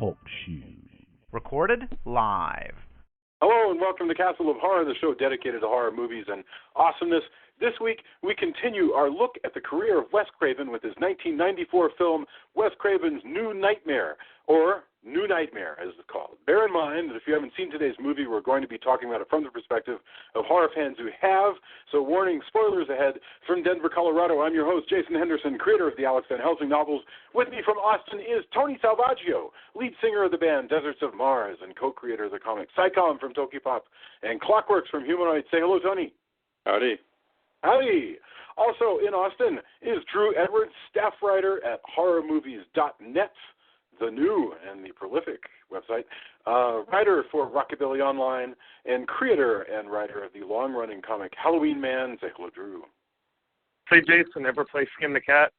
Talk Show. Recorded live. Hello and welcome to Castle of Horror, the show dedicated to horror movies and awesomeness. This week, we continue our look at the career of Wes Craven with his 1994 film, Wes Craven's New Nightmare, or New Nightmare, as it's called. Bear in mind that if you haven't seen today's movie, we're going to be talking about it from the perspective of horror fans who have. So warning, spoilers ahead. From Denver, Colorado, I'm your host, Jason Henderson, creator of the Alex Van Helsing novels. With me from Austin is Tony Salvaggio, lead singer of the band Deserts of Mars and co-creator of the comic Psycom from Tokyopop and Clockworks from Humanoid. Say hello, Tony. Howdy. Howdy. Also in Austin is Drew Edwards, staff writer at horrormovies.net, the new and the prolific website, writer for Rockabilly Online, and creator and writer of the long-running comic Halloween Man. Say hello, Drew. Hey, Jason, ever play Skin the Cat?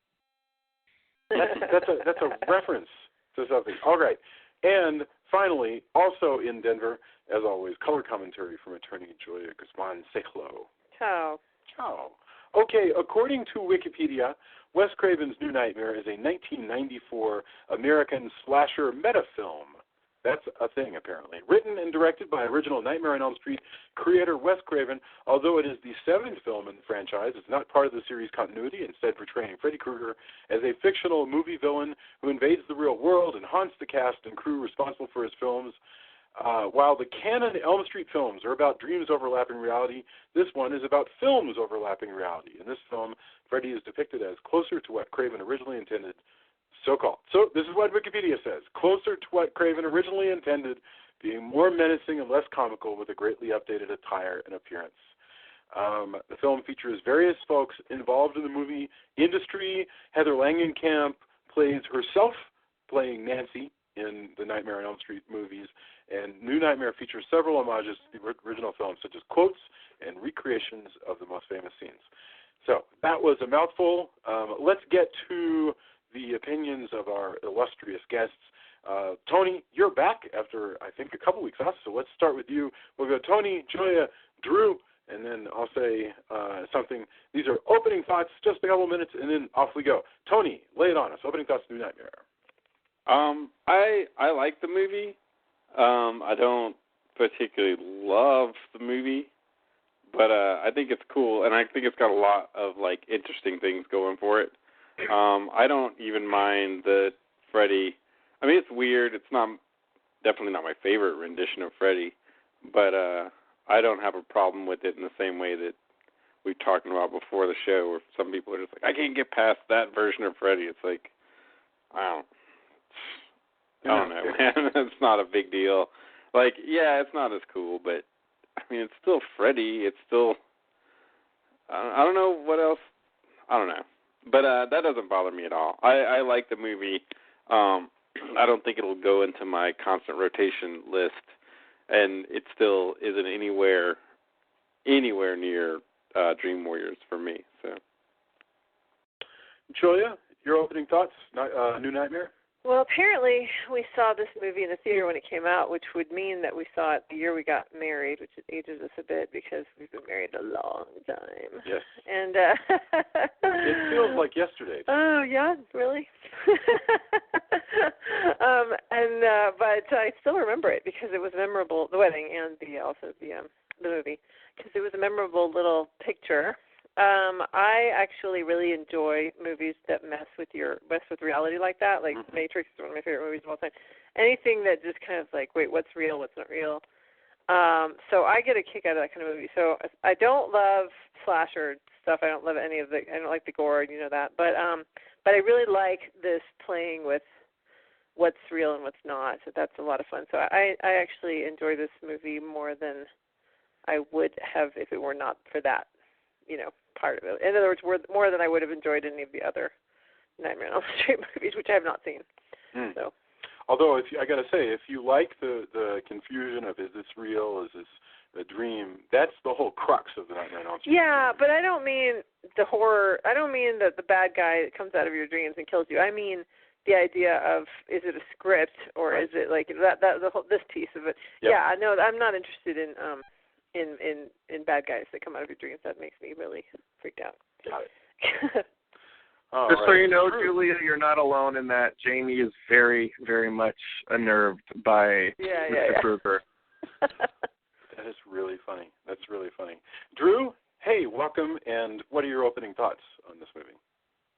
That's a reference to something. All right. And finally, also in Denver, as always, color commentary from attorney Julia Guzman. Say hello. Ciao. Ciao. Okay, according to Wikipedia, Wes Craven's New Nightmare is a 1994 American slasher metafilm. That's a thing, apparently. Written and directed by original Nightmare on Elm Street creator Wes Craven, although it is the seventh film in the franchise, it's not part of the series' continuity, instead portraying Freddy Krueger as a fictional movie villain who invades the real world and haunts the cast and crew responsible for his films. While the canon Elm Street films are about dreams overlapping reality, this one is about films overlapping reality. In this film, Freddy is depicted as closer to what Craven originally intended, so-called. So this is what Wikipedia says. Closer to what Craven originally intended, being more menacing and less comical with a greatly updated attire and appearance. The film features various folks involved in the movie industry. Heather Langenkamp plays herself, playing Nancy in the Nightmare on Elm Street movies, and New Nightmare features several homages to the original film, such as quotes and recreations of the most famous scenes. So that was a mouthful. Let's get to the opinions of our illustrious guests. Tony, you're back after, I think, a couple weeks off, so let's start with you. We'll go Tony, Julia, Drew, and then I'll say something. These are opening thoughts, just a couple minutes, and then off we go. Tony, lay it on us. Opening thoughts, New Nightmare. I like the movie. I don't particularly love the movie, but I think it's cool, and I think it's got a lot of interesting things going for it. I don't even mind the Freddy. I mean, it's weird. It's definitely not my favorite rendition of Freddy, but I don't have a problem with it in the same way that we've talked about before the show, where some people are just like, I can't get past that version of Freddy. It's like, I don't know, man. It's not a big deal. It's not as cool, but I mean, it's still Freddy. It's still, I don't know what else. I don't know, but that doesn't bother me at all. I like the movie. I don't think it'll go into my constant rotation list, and it still isn't anywhere near Dream Warriors for me. So, Julia, your opening thoughts? New Nightmare. Well, apparently we saw this movie in the theater when it came out, which would mean that we saw it the year we got married, which ages us a bit because we've been married a long time. Yes. And it feels like yesterday. Oh, yeah, really? But I still remember it because it was memorable, the wedding and the movie, because it was a memorable little picture. I actually really enjoy movies that mess with reality like that. Like Matrix is one of my favorite movies of all time. Anything that just kind of wait, what's real, what's not real. So I get a kick out of that kind of movie. So I don't love slasher stuff. I don't love I don't like the gore, you know that. But I really like this playing with what's real and what's not. So that's a lot of fun. So I actually enjoy this movie more than I would have if it were not for that, part of it. In other words, more than I would have enjoyed any of the other Nightmare on Elm Street movies, which I have not seen. So, although I got to say, if you like the confusion of is this real, is this a dream, that's the whole crux of the Nightmare on Elm Street. Yeah, but I don't mean the horror. I don't mean the bad guy that comes out of your dreams and kills you. I mean the idea of, is it a script or is it this piece of it? Yep. Yeah, no, I'm not interested in bad guys that come out of your dreams. That makes me really freaked out. Got it. Oh, Just right. so you know, True. Julia, you're not alone in that. Jamie is very, very much unnerved by Mr. Krueger. That is really funny. That's really funny. Drew, hey, welcome, and what are your opening thoughts on this movie?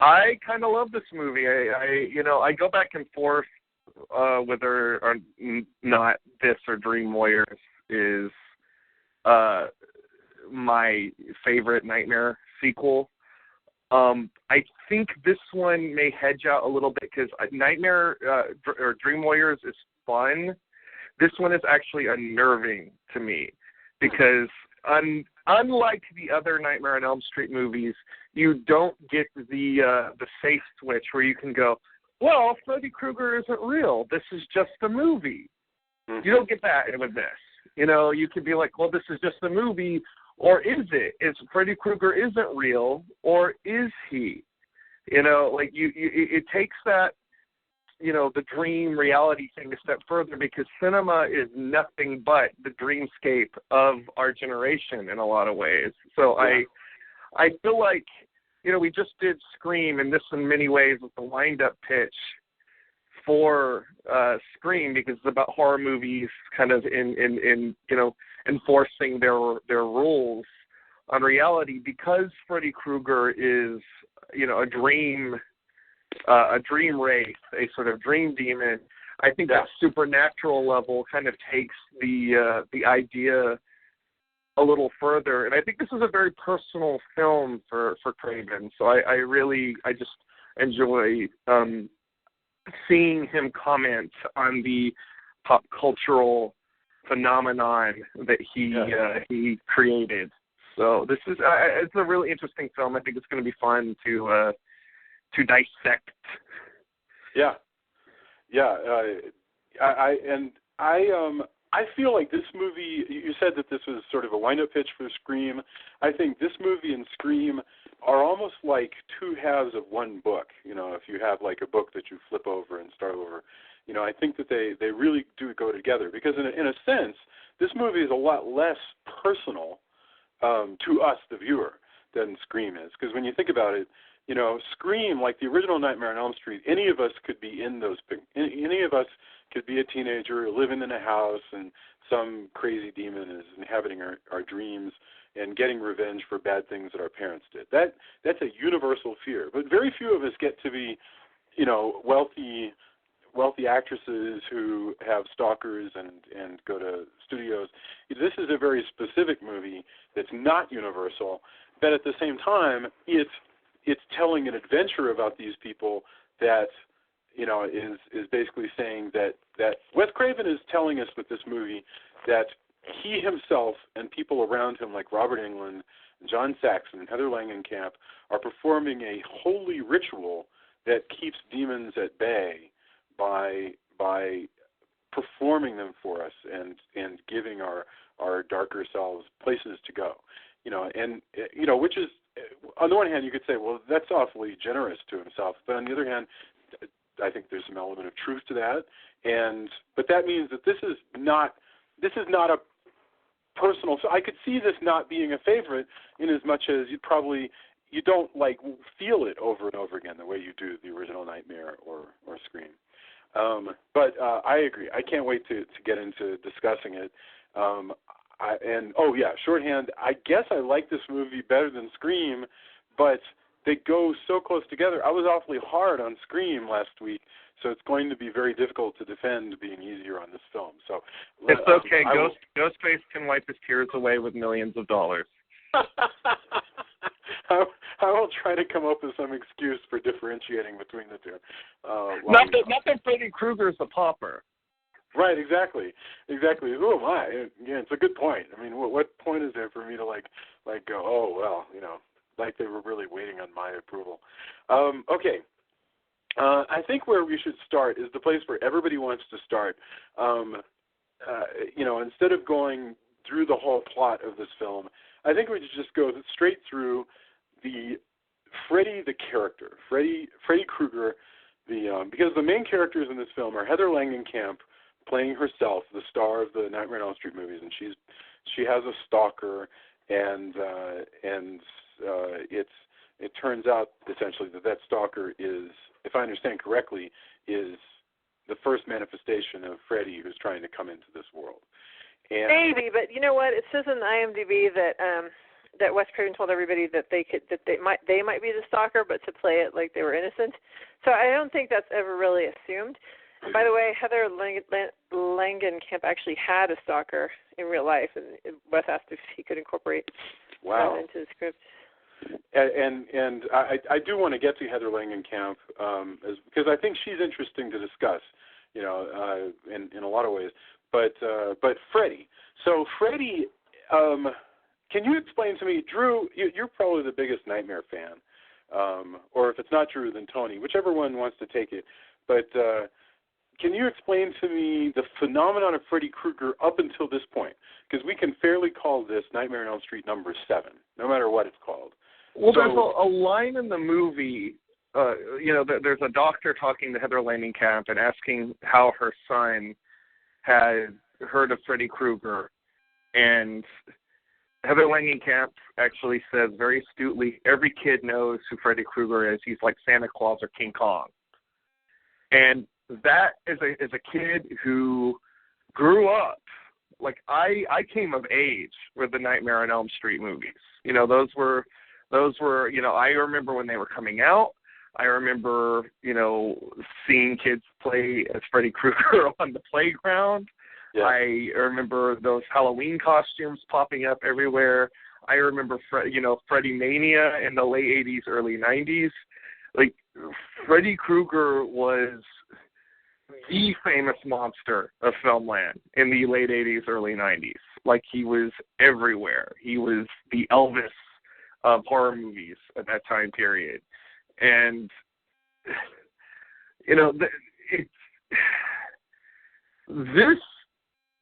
I kind of love this movie. I go back and forth whether or not this or Dream Warriors is my favorite Nightmare sequel. I think this one may hedge out a little bit because Nightmare or Dream Warriors is fun. This one is actually unnerving to me because unlike the other Nightmare on Elm Street movies, you don't get the safe switch where you can go, well, Freddy Krueger isn't real. This is just a movie. Mm-hmm. You don't get that with this. You could be like, well, this is just a movie, or is it? Is Freddy Krueger isn't real, or is he? It takes that, the dream reality thing a step further because cinema is nothing but the dreamscape of our generation in a lot of ways. So yeah. I feel like, we just did Scream, and this in many ways was the wind-up pitch for Scream because it's about horror movies kind of in enforcing their rules on reality. Because Freddy Krueger is, a dream wraith, a sort of dream demon, I think that supernatural level kind of takes the idea a little further. And I think this is a very personal film for Craven. So I just enjoy seeing him comment on the pop cultural phenomenon that he created. So this is it's a really interesting film. I think it's going to be fun to dissect. Yeah. I feel like this movie, you said that this was sort of a wind-up pitch for Scream. I think this movie and Scream are almost like two halves of one book. If you have like a book that you flip over and start over, I think that they really do go together because in a sense, this movie is a lot less personal to us, the viewer, than Scream is. Because when you think about it, Scream, like the original Nightmare on Elm Street, any of us could be in those. Any of us could be a teenager living in a house, and some crazy demon is inhabiting our dreams and getting revenge for bad things that our parents did. That's a universal fear. But very few of us get to be, wealthy actresses who have stalkers and go to studios. This is a very specific movie that's not universal, but at the same time, it's telling an adventure about these people that, is basically saying that Wes Craven is telling us with this movie that he himself and people around him like Robert Englund, John Saxon, and Heather Langenkamp are performing a holy ritual that keeps demons at bay by performing them for us and giving our darker selves places to go. Which is, on the one hand, you could say, well, that's awfully generous to himself. But on the other hand, I think there's some element of truth to that. But that means that this is not a personal. So I could see this not being a favorite in as much as you don't like feel it over and over again the way you do the original Nightmare or Scream. But I agree. I can't wait to get into discussing it. Shorthand, I guess I like this movie better than Scream, but they go so close together. I was awfully hard on Scream last week, so it's going to be very difficult to defend being easier on this film. So it's okay. Ghostface can wipe his tears away with millions of dollars. I will try to come up with some excuse for differentiating between the two. Not that Freddy Krueger is a pauper. Right, exactly. Who am I? Yeah, it's a good point. I mean, what point is there for me to like go, oh well, like they were really waiting on my approval? Okay. I think where we should start is the place where everybody wants to start. Instead of going through the whole plot of this film, I think we should just go straight through the Freddy the character, Freddy Krueger, because the main characters in this film are Heather Langenkamp playing herself, the star of the Nightmare on Elm Street movies, and she has a stalker, and it's it turns out essentially that stalker is, if I understand correctly, is the first manifestation of Freddy who's trying to come into this world. And maybe, but you know what? It says in IMDb that that Wes Craven told everybody that they might be the stalker, but to play it like they were innocent. So I don't think that's ever really assumed. And by the way, Heather Langenkamp actually had a stalker in real life, and Wes asked if he could incorporate that into the script. And I do want to get to Heather Langenkamp because I think she's interesting to discuss, in a lot of ways. But Freddy. So Freddy, can you explain to me, Drew? You're probably the biggest Nightmare fan, or if it's not Drew, then Tony, whichever one wants to take it. But can you explain to me the phenomenon of Freddy Krueger up until this point? Because we can fairly call this Nightmare on Elm Street number 7, no matter what it's called. Well, there's a line in the movie, there's a doctor talking to Heather Langenkamp and asking how her son had heard of Freddy Krueger, and Heather Langenkamp actually says very astutely, every kid knows who Freddy Krueger is. He's like Santa Claus or King Kong. And that is a kid who grew up, like I came of age with the Nightmare on Elm Street movies. Those were, I remember when they were coming out. I remember, seeing kids play as Freddy Krueger on the playground. Yeah. I remember those Halloween costumes popping up everywhere. I remember, Freddy Mania in the late 80s, early 90s. Like, Freddy Krueger was the famous monster of filmland in the late 80s, early 90s. Like, he was everywhere. He was the Elvis of horror movies at that time period. And, this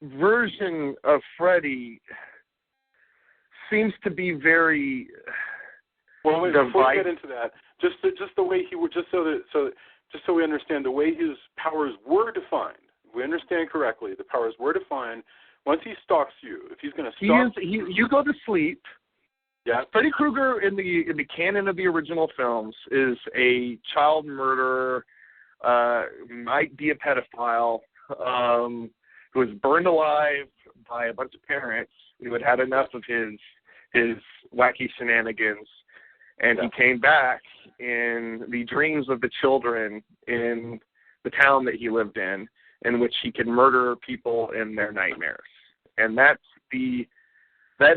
version of Freddy seems to be very before we get into that, just the way he would, just so we understand the way his powers were defined. We understand correctly. The powers were defined. Once he stalks you, if he's going to stalk you go to sleep. Yeah. Freddy Krueger in the canon of the original films is a child murderer, might be a pedophile, who was burned alive by a bunch of parents who had had enough of his wacky shenanigans, and he came back in the dreams of the children in the town that he lived in which he could murder people in their nightmares. And that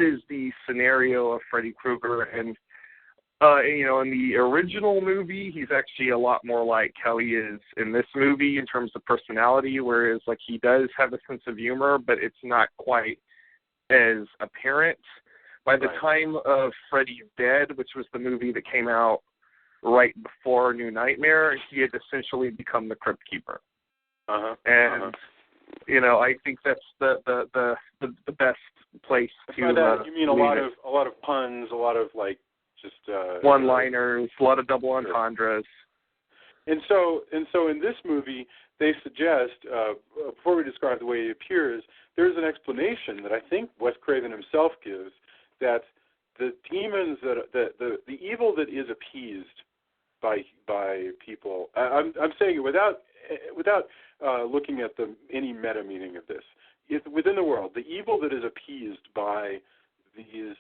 is the scenario of Freddy Krueger. And, in the original movie, he's actually a lot more like how he is in this movie in terms of personality, whereas, like, he does have a sense of humor, but it's not quite as apparent. By the time of Freddy's Dead, which was the movie that came out right before New Nightmare, he had essentially become the Crypt Keeper. I think that's the best place to. You mean a lot of puns, a lot of like just one-liners, a lot of double entendres. And so in this movie, they suggest before we describe the way he appears, there's an explanation that I think Wes Craven himself gives, that the demons the evil that is appeased by people. I'm saying it without looking at any meta meaning of this. Within the world, the evil that is appeased by these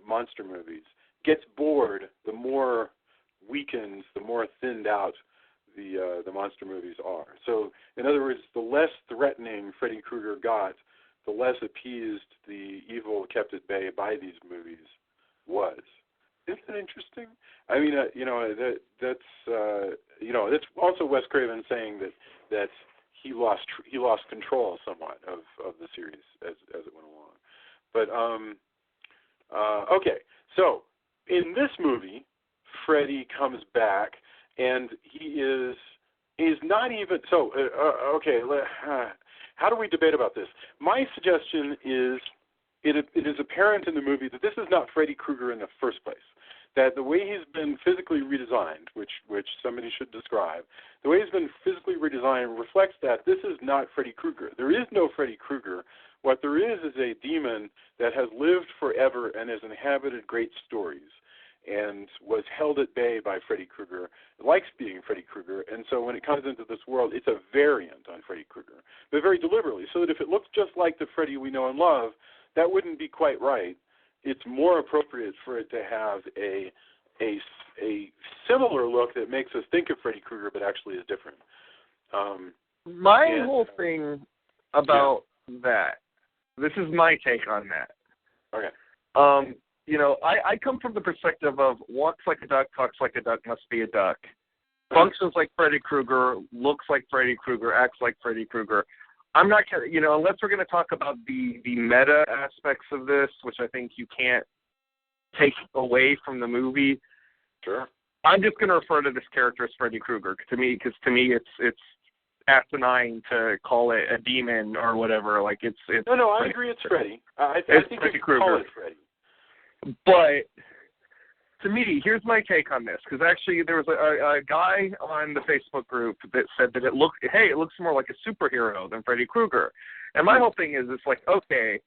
monster movies gets bored the more weakened, the more thinned out the monster movies are. So, in other words, the less threatening Freddy Krueger got, the less appeased the evil kept at bay by these movies was. Isn't that interesting? I mean, that's also Wes Craven saying that he lost control somewhat of the series as it went along. But okay, so in this movie, Freddy comes back, and he's not even so. Okay, how do we debate about this? My suggestion is it is apparent in the movie that this is not Freddy Krueger in the first place. That the way he's been physically redesigned, which somebody should describe, the way he's been physically redesigned reflects that this is not Freddy Krueger. There is no Freddy Krueger. What there is a demon that has lived forever and has inhabited great stories. and was held at bay by Freddy Krueger, likes being Freddy Krueger, and so when it comes into this world, it's a variant on Freddy Krueger, but very deliberately, so that if it looks just like the Freddy we know and love, that wouldn't be quite right. It's more appropriate for it to have a similar look that makes us think of Freddy Krueger, but actually is different. My whole thing about that, this is my take on that. Okay. I come from the perspective of walks like a duck, talks like a duck, must be a duck. Functions like Freddy Krueger, looks like Freddy Krueger, acts like Freddy Krueger. I'm not, unless we're going to talk about the meta aspects of this, which I think you can't take away from the movie. Sure. I'm just going to refer to this character as Freddy Krueger. To me, it's asinine to call it a demon or whatever. Like it's No, I agree. It's Freddy. I think Freddy you Krueger. call it Freddy. But to me, here's my take on this, because actually there was a guy on the Facebook group that said that it looks more like a superhero than Freddy Krueger. And my whole thing is, it's like, okay,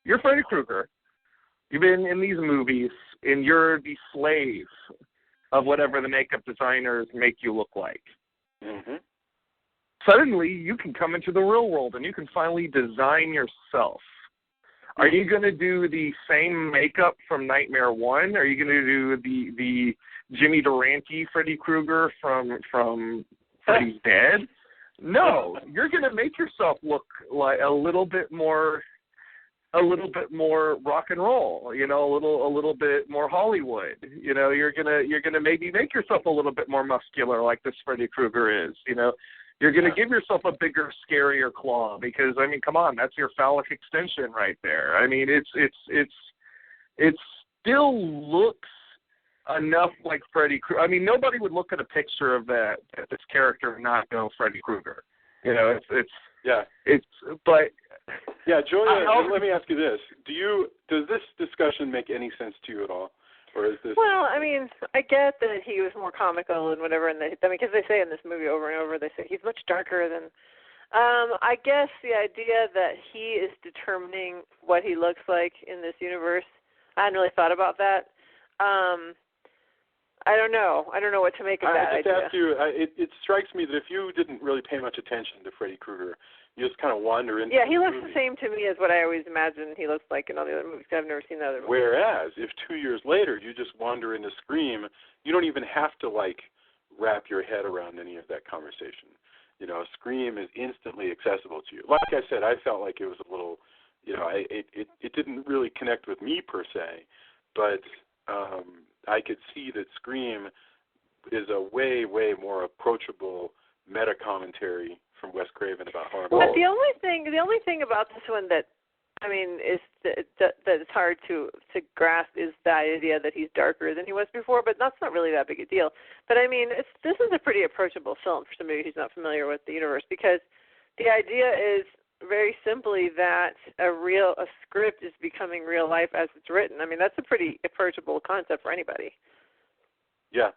you're Freddy Krueger. You've been in these movies, and you're the slave of whatever the makeup designers make you look like. Mm-hmm. Suddenly, you can come into the real world, and you can finally design yourself. Are you going to do the same makeup from Nightmare 1? Are you going to do the Jimmy Durante Freddy Krueger from Freddy's Dead? No, you're going to make yourself look like a little bit more rock and roll, a little bit more Hollywood. You're gonna maybe make yourself a little bit more muscular, like this Freddy Krueger is. You're going to give yourself a bigger, scarier claw because, I mean, come on, that's your phallic extension right there. I mean, it still looks enough like Freddy Krueger. I mean, nobody would look at a picture of this character and not go Freddy Krueger. But yeah, Julia, let me ask you this: does this discussion make any sense to you at all? Or is this... Well, I mean, I get that he was more comical and whatever, because they say in this movie over and over, they say he's much darker than... I guess the idea that he is determining what he looks like in this universe, I hadn't really thought about that. I don't know. I don't know what to make of that idea. Ask you, it strikes me that if you didn't really pay much attention to Freddy Krueger, you just kind of wander into he looks the same to me as what I always imagined he looks like in all the other movies. I've never seen the other movies. Whereas, if 2 years later you just wander into Scream, you don't even have to, wrap your head around any of that conversation. Scream is instantly accessible to you. Like I said, I felt like it was a little, it didn't really connect with me per se, but I could see that Scream is a way, way more approachable meta commentary from Wes Craven about horror. But the only thing about this one that, I mean, is that it's hard to grasp is the idea that he's darker than he was before. But that's not really that big a deal. But I mean, this is a pretty approachable film for somebody who's not familiar with the universe, because the idea is very simply that a script is becoming real life as it's written. I mean, that's a pretty approachable concept for anybody. Yeah,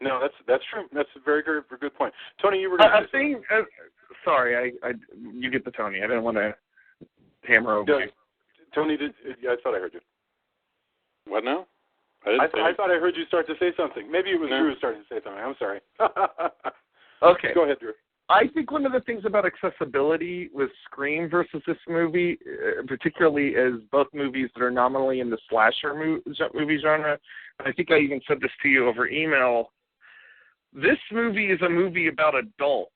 no, that's true. That's a very good point. Tony, you were going to say something. Sorry, you get the Tony. I didn't want to hammer over you. Tony, I thought I heard you. What now? I thought I heard you start to say something. Maybe it was Drew who started to say something. I'm sorry. Okay. Go ahead, Drew. I think one of the things about accessibility with Scream versus this movie, particularly as both movies that are nominally in the slasher movie genre, and I think I even said this to you over email, this movie is a movie about adults.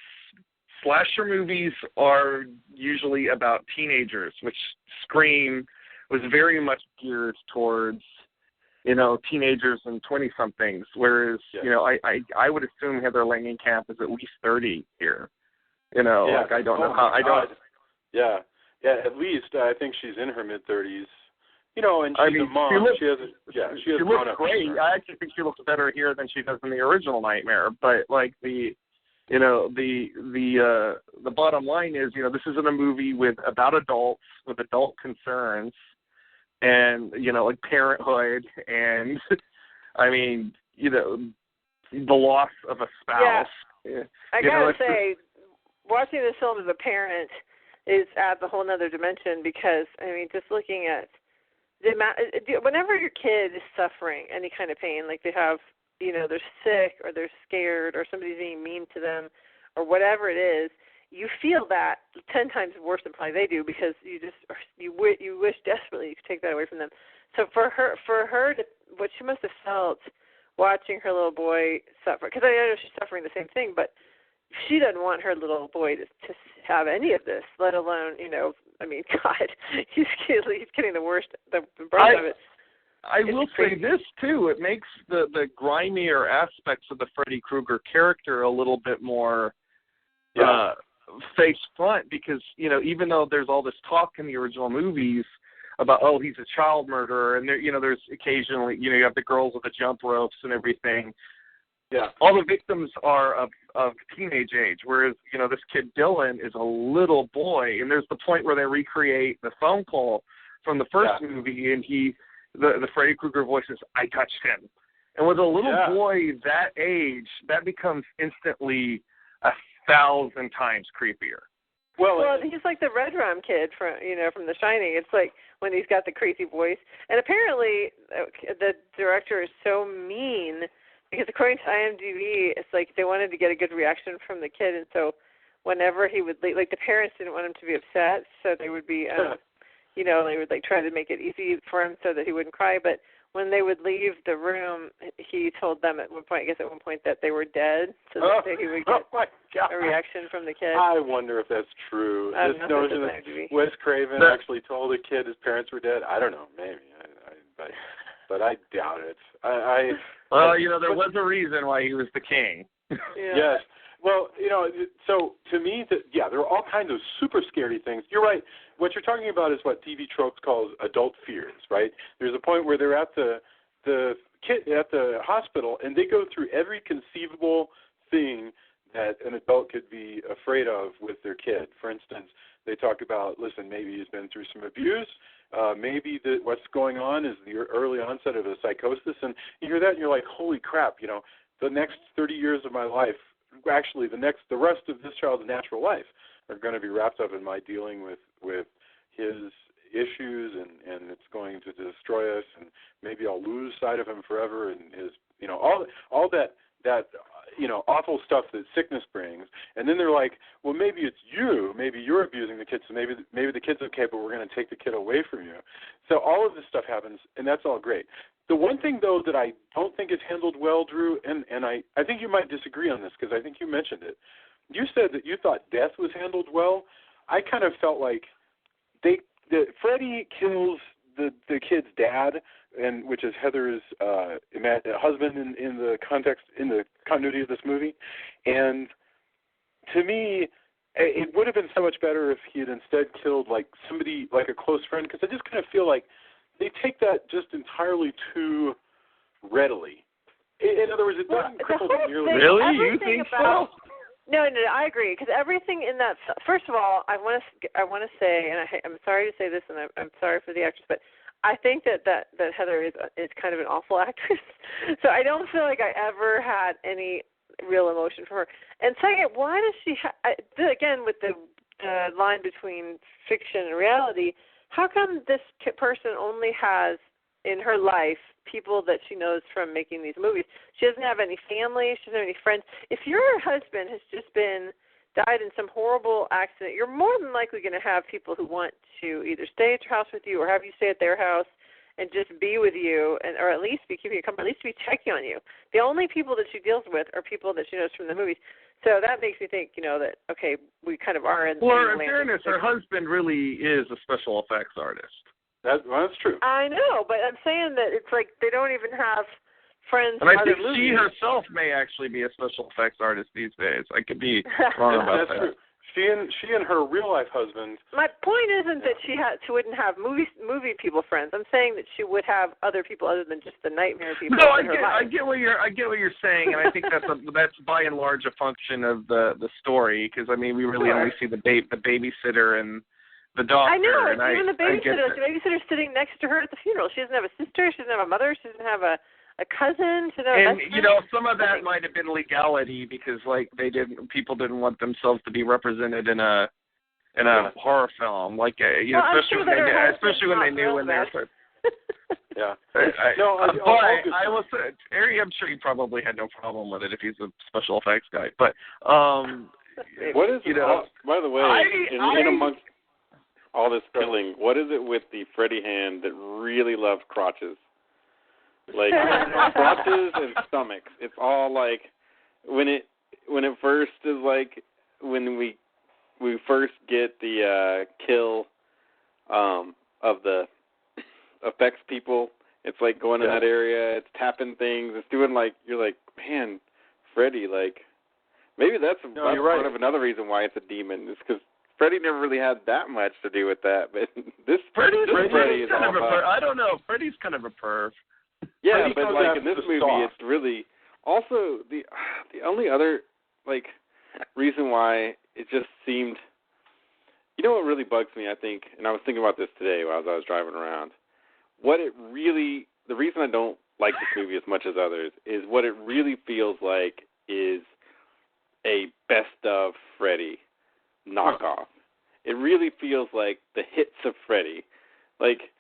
Slasher movies are usually about teenagers, which Scream was very much geared towards, teenagers and 20-somethings, whereas, I would assume Heather Langenkamp is at least 30 here. I don't know how. Yeah, at least I think she's in her mid-30s. And she's a mom. She looks great. I actually think she looks better here than she does in the original Nightmare. But the bottom line is, this isn't a movie about adults with adult concerns and parenthood and I mean the loss of a spouse. Yeah. I gotta say, watching this film as a parent is adds a whole other dimension, because I mean, just looking at whenever your kid is suffering any kind of pain, like they have, they're sick or they're scared or somebody's being mean to them or whatever it is, you feel that 10 times worse than probably they do because you wish desperately you could take that away from them. So for her to, what she must have felt watching her little boy suffer, because I know she's suffering the same thing, but she doesn't want her little boy to have any of this, let alone, God, he's getting the brunt of it. I will say this, too. It makes the grimier aspects of the Freddy Krueger character a little bit more face front because, even though there's all this talk in the original movies about, oh, he's a child murderer, and there's occasionally, you have the girls with the jump ropes and everything. Yeah. All the victims are of teenage age, whereas, this kid Dylan is a little boy, and there's the point where they recreate the phone call from the first movie, and the Freddy Krueger voice is, I touched him. And with a little boy that age, that becomes instantly 1,000 times creepier. Well, he's like the Red Rum kid from The Shining. It's like when he's got the crazy voice. And apparently the director is so mean because according to IMDb, it's like they wanted to get a good reaction from the kid. And so whenever he would leave, like the parents didn't want him to be upset, so they would be, they would like try to make it easy for him so that he wouldn't cry. But when they would leave the room, he told them at one point, that they were dead, so that he would get a reaction from the kid. I wonder if that's true. This notion that Wes Craven actually told a kid his parents were dead, I don't know, maybe. But I doubt it. There was a reason why he was the king. Yes. Well, so to me, there are all kinds of super scary things. You're right. What you're talking about is what TV Tropes calls adult fears, right? There's a point where they're at the kid at the hospital, and they go through every conceivable thing that an adult could be afraid of with their kid. For instance, they talk about, listen, maybe he's been through some abuse. Maybe what's going on is the early onset of a psychosis, and you hear that, and you're like, holy crap! The next 30 years of my life. Actually, the rest of this child's natural life are going to be wrapped up in my dealing with his issues, and it's going to destroy us, and maybe I'll lose sight of him forever, and his, all that awful stuff that sickness brings. And then they're like, well, maybe it's you, maybe you're abusing the kid, so maybe the kid's okay, but we're going to take the kid away from you. So all of this stuff happens, and that's all great. The one thing, though, that I don't think is handled well, Drew, and I think you might disagree on this because I think you mentioned it. You said that you thought death was handled well. I kind of felt like Freddy kills the kid's dad, which is Heather's husband in the continuity of this movie. And to me, it would have been so much better if he had instead killed like somebody, like a close friend, because I just kind of feel like they take that just entirely too readily. In other words, it doesn't cripple them nearly. Really? You think so? No, I agree. Because everything in that, first of all, I want to say, and I'm sorry to say this, and I'm sorry for the actress, but I think that Heather is kind of an awful actress. So I don't feel like I ever had any real emotion for her. And second, why does she? Again, with the line between fiction and reality. How come this person only has in her life people that she knows from making these movies? She doesn't have any family. She doesn't have any friends. If your husband has just died in some horrible accident, you're more than likely going to have people who want to either stay at your house with you or have you stay at their house and just be with you, or at least be keeping you company, at least be checking on you. The only people that she deals with are people that she knows from the movies. So that makes me think, that, okay, we kind of are in the Well, in fairness, her husband really is a special effects artist. That's true. I know, but I'm saying that it's like they don't even have friends and from I other think movies. she herself may actually be a special effects artist these days. I could be wrong about That's that. True. She and her real-life husband. My point isn't that she wouldn't have movie people friends. I'm saying that she would have other people other than just the nightmare people. No, in her life. I get what you're saying, and I think that's by and large a function of the story. Because we really only see the babysitter and the doctor. I know, and even the babysitter. The babysitter's sitting next to her at the funeral. She doesn't have a sister. She doesn't have a mother. She doesn't have a cousin. And some of that might have been legality because people didn't want themselves to be represented in a horror film, especially when they knew when they were. Yeah. I will say, Ari, I'm sure he probably had no problem with it if he's a special effects guy. But what is it? By the way, in amongst all this killing, what is it with the Freddy hand that really loves crotches? Like crotches and stomachs. It's all like when it first is like when we first get the kill of the effects people. It's like going in that area. It's tapping things. It's doing like you're like, man, Freddy. Like maybe that's part of another reason why it's a demon. Is because Freddy never really had that much to do with that. But this Freddy is kind all of a about. I don't know. Freddy's kind of a perv. Yeah, but like in this movie, it's really also the only other like reason why it just seemed. You know what really bugs me, I think, and I was thinking about this today while I was driving around. The reason I don't like this movie as much as others is what it really feels like is a best of Freddy knockoff. It really feels like the hits of Freddy. Like,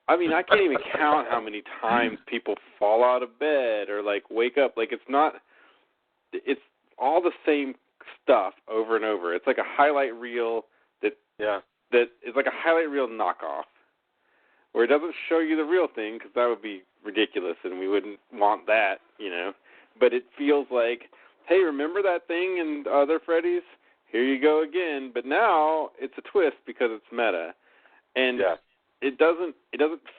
I mean, I can't even count how many times people fall out of bed or like wake up. Like it's all the same stuff over and over. It's like a highlight reel that is like a highlight reel knockoff, where it doesn't show you the real thing because that would be ridiculous and we wouldn't want that, you know. But it feels like, hey, remember that thing in other Freddy's? Here you go again. But now it's a twist because it's meta, and it doesn't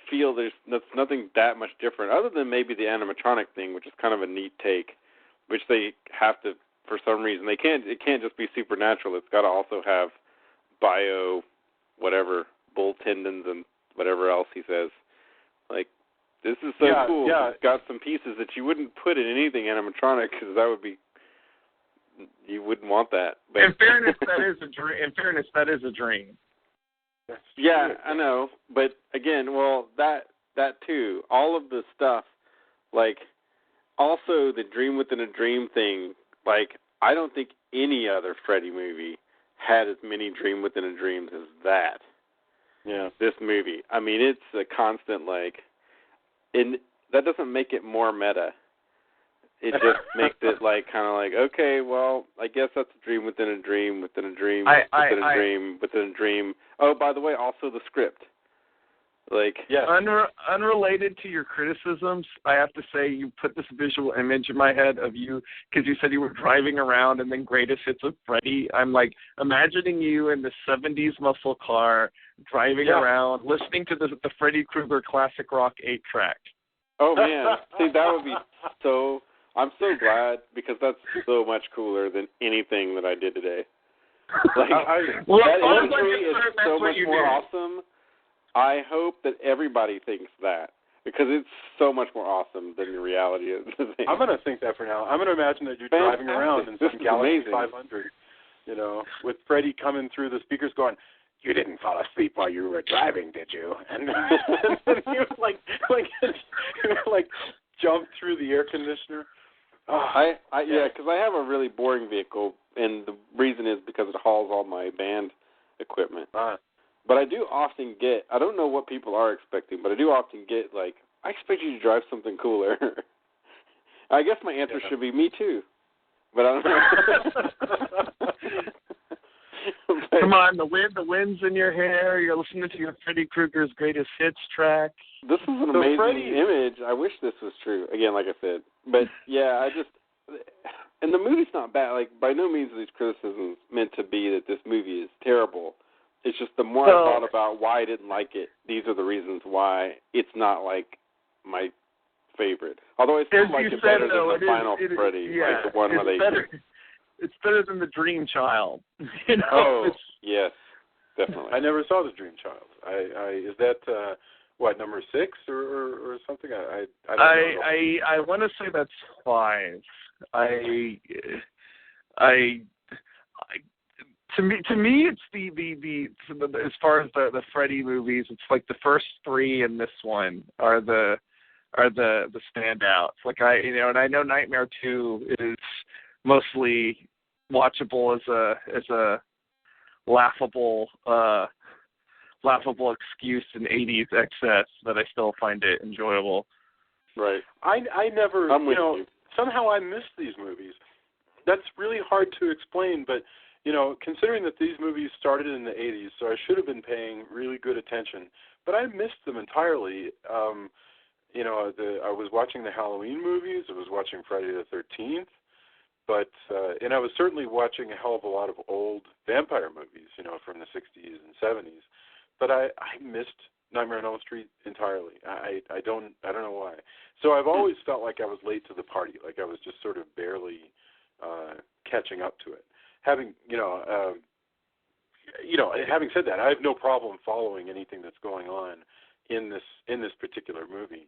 feel there's nothing that much different other than maybe the animatronic thing, which is kind of a neat take, which they have to for some reason. It can't just be supernatural. It's got to also have bio, whatever, bull tendons and whatever else he says. Like, this is so cool. Yeah. It's got some pieces that you wouldn't put in anything animatronic because that would be, you wouldn't want that. But in fairness, that is a dream. Yeah, I know. But again, that too, all of the stuff, like, also the dream within a dream thing, like, I don't think any other Freddy movie had as many dream within a dreams as that. Yeah. This movie. I mean, it's a constant, like, that doesn't make it more meta. It just makes it, like, kind of like, okay, well, I guess that's a dream within a dream, within a dream, within a dream, within a dream. Oh, by the way, also the script. Like, unrelated to your criticisms, I have to say you put this visual image in my head of you, because you said you were driving around and then greatest hits of Freddy. I'm like imagining you in the 70s muscle car driving around, listening to the Freddy Krueger classic rock 8-track. Oh man, see, that would be so. I'm so glad because that's so much cooler than anything that I did today. Like that imagery is so much more awesome. I hope that everybody thinks that because it's so much more awesome than the reality of the thing. I'm going to think that for now. I'm going to imagine that you're driving around in some Galaxy 500, you know, with Freddy coming through the speakers going, "You didn't fall asleep while you were driving, did you?" And he was like jumped through the air conditioner. Oh, because I have a really boring vehicle, and the reason is because it hauls all my band equipment. But I do often get, I don't know what people are expecting, but I do often get, like, I expect you to drive something cooler. I guess my answer should be me too. But I don't know. Come on, the wind's in your hair. You're listening to your Freddy Krueger's greatest hits track. This is an amazing image. I wish this was true. Again, like I said. But, yeah, and the movie's not bad. Like, by no means are these criticisms meant to be that this movie is terrible. It's just the more I thought about why I didn't like it, these are the reasons why it's not, like, my favorite. Although I still like it better than the final Freddy, like the one where it's better than the Dream Child. You know? Oh, yes, definitely. I never saw the Dream Child. Is that number 6 or something? I don't know. I want to say that's 5. To me, it's the as far as the Freddy movies, it's like the first 3 and this one are the standouts. Like and I know Nightmare 2 is mostly watchable as a laughable laughable excuse in 80s excess that I still find it enjoyable. Right. I never, somehow I missed these movies. That's really hard to explain, but, considering that these movies started in the 80s, so I should have been paying really good attention, but I missed them entirely. I was watching the Halloween movies, I was watching Friday the 13th, but, and I was certainly watching a hell of a lot of old vampire movies, from the 60s and 70s, but I missed Nightmare on Elm Street entirely. I don't know why. So I've always felt like I was late to the party, like I was just sort of barely catching up to it. Having said that, I have no problem following anything that's going on in this particular movie.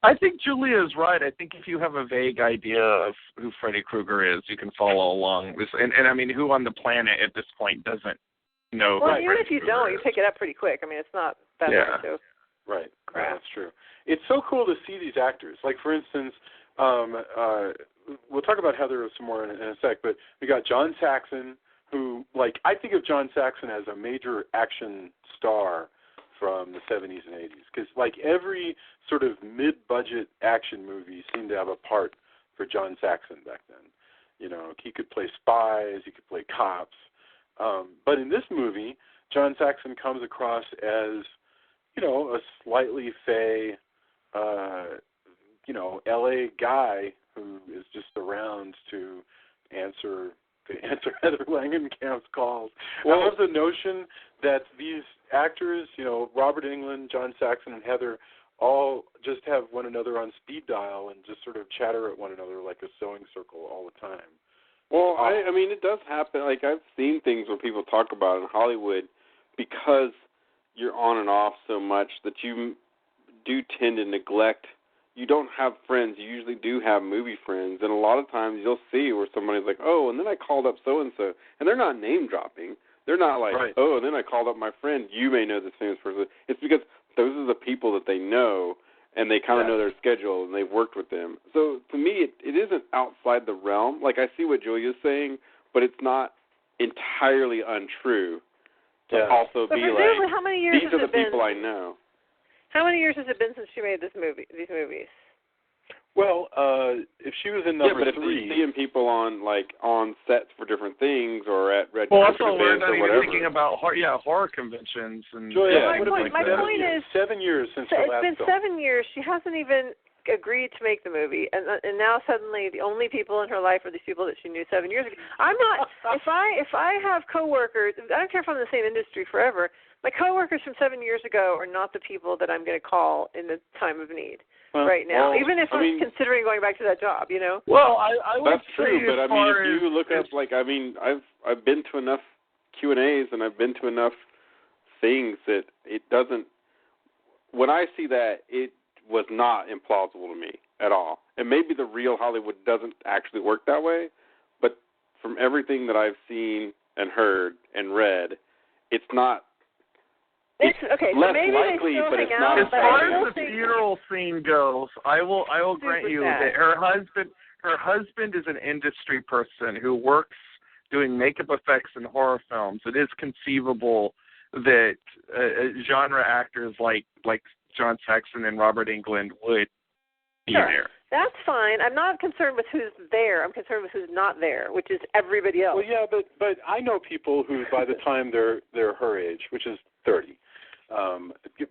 I think Julia is right. I think if you have a vague idea of who Freddy Krueger is, you can follow along. And I mean, who on the planet at this point doesn't know? Well, who even Freddy if you Krueger don't, is? you pick it up pretty quick. I mean, it's not that hard to. Right. Crap. Yeah, that's true. It's so cool to see these actors. Like, for instance, we'll talk about Heather some more in a sec, but we got John Saxon, who, I think of John Saxon as a major action star from the 70s and 80s, because, every sort of mid-budget action movie seemed to have a part for John Saxon back then. He could play spies, he could play cops, but in this movie, John Saxon comes across as, a slightly fey, L.A. guy who is just around to answer Heather Langenkamp's calls. Well, I love the notion that these actors, Robert Englund, John Saxon, and Heather, all just have one another on speed dial and just sort of chatter at one another like a sewing circle all the time. Well, I mean, it does happen. Like, I've seen things where people talk about in Hollywood, because you're on and off so much that you do tend to neglect. You don't have friends. You usually do have movie friends. And a lot of times you'll see where somebody's like, oh, and then I called up so-and-so. And they're not name-dropping. They're not like, right. Oh, and then I called up my friend. You may know this famous person. It's because those are the people that they know, and they kind of know their schedule, and they've worked with them. So to me, it isn't outside the realm. Like, I see what Julia's saying, but it's not entirely untrue to also but be like, how many years these are the been, people I know. How many years has it been since she made these movies? Well, if she was in number 3... Yeah, but if you're seeing people on sets for different things or at Retrospective well, also we're events not or even whatever. thinking about horror conventions and Julia, my point is 7 years since the last it's been film. 7 years. She hasn't even agreed to make the movie, and now suddenly the only people in her life are these people that she knew 7 years ago. I'm not. if I have coworkers, I don't care if I'm in the same industry forever. My coworkers from 7 years ago are not the people that I'm going to call in the time of need right now, even if I'm considering going back to that job. Well, I would that's say true, but I mean, if you look as, up, I've been to enough Q&As and I've been to enough things that it doesn't. When I see that, it was not implausible to me at all. And maybe the real Hollywood doesn't actually work that way, but from everything that I've seen and heard and read, it's not. It's okay. Less so maybe likely, they still but hang it's out, not as far as the think funeral scene goes, I will grant you sad. that her husband is an industry person who works doing makeup effects in horror films. It is conceivable that genre actors like John Saxon and Robert Englund would be there. That's fine. I'm not concerned with who's there. I'm concerned with who's not there, which is everybody else. Well, yeah, but I know people who, by the time they're her age, which is 30,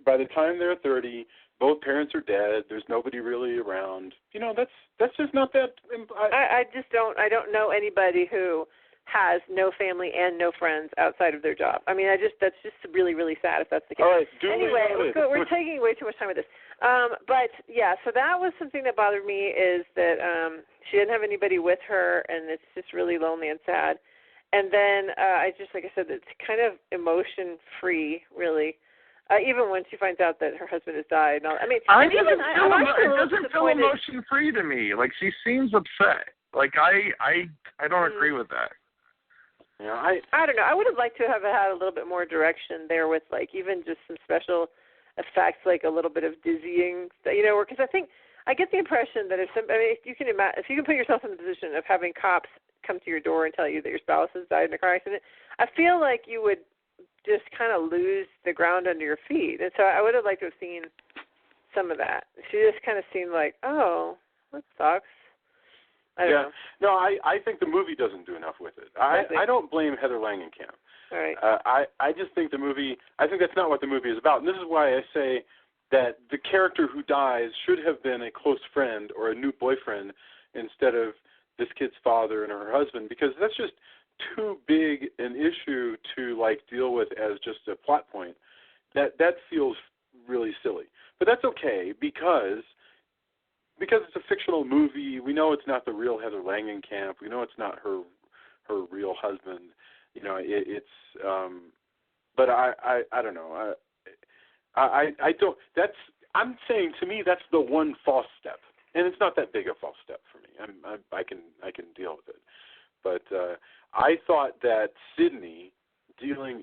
by the time they're 30, both parents are dead. There's nobody really around. That's just not that. I don't know anybody who has no family and no friends outside of their job. I mean, that's just really, really sad if that's the case. All right, anyway, we're taking way too much time with this. But yeah, so that was something that bothered me is that she didn't have anybody with her, and it's just really lonely and sad. And then I just, like I said, it's kind of emotion-free, really. Even when she finds out that her husband has died. It doesn't feel emotion-free to me. Like, she seems upset. Like, I don't agree with that. Yeah, I don't know. I would have liked to have had a little bit more direction there with, even just some special effects, like a little bit of dizzying, because I think I get the impression that if you can put yourself in the position of having cops come to your door and tell you that your spouse has died in a car accident, I feel like you would just kind of lose the ground under your feet. And so I would have liked to have seen some of that. She just kind of seemed like, oh, that sucks. I don't know. No, I think the movie doesn't do enough with it. I don't blame Heather Langenkamp. All right. I just think I think that's not what the movie is about. And this is why I say that the character who dies should have been a close friend or a new boyfriend instead of this kid's father and her husband, because that's just too big an issue to like deal with as just a plot point. That feels really silly. But that's okay because it's a fictional movie. We know it's not the real Heather Langenkamp. We know it's not her real husband. You know, it's but I don't know. I don't. I'm saying, to me, that's the one false step, and it's not that big a false step for me. I can deal with it. But I thought that Sydney, dealing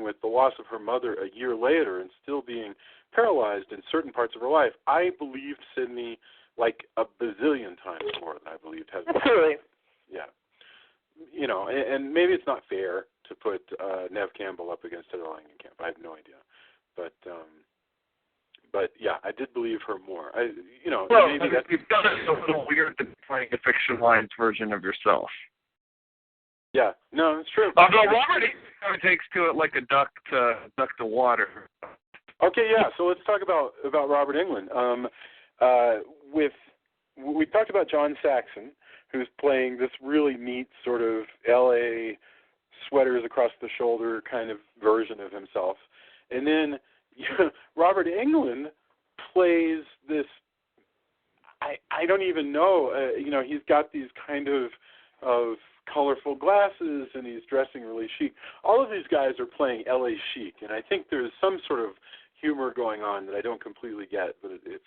with the loss of her mother a year later and still being paralyzed in certain parts of her life, I believed Sydney like a bazillion times more than I believed Heather. Absolutely. Yeah. You know, and maybe it's not fair to put Nev Campbell up against Heather Langenkamp. I have no idea. But yeah, I did believe her more. Well, maybe you've done it a little weird to playing a fictionalized version of yourself. Yeah, no, it's true. Although Robert England takes to it like a duck to water. Okay, yeah. So let's talk about Robert Englund. We talked about John Saxon, who's playing this really neat sort of L.A. sweaters across the shoulder kind of version of himself, and then Robert Englund plays this. I don't even know. He's got these kind of colorful glasses, and he's dressing really chic. All of these guys are playing L.A. chic, and I think there's some sort of humor going on that I don't completely get, but it's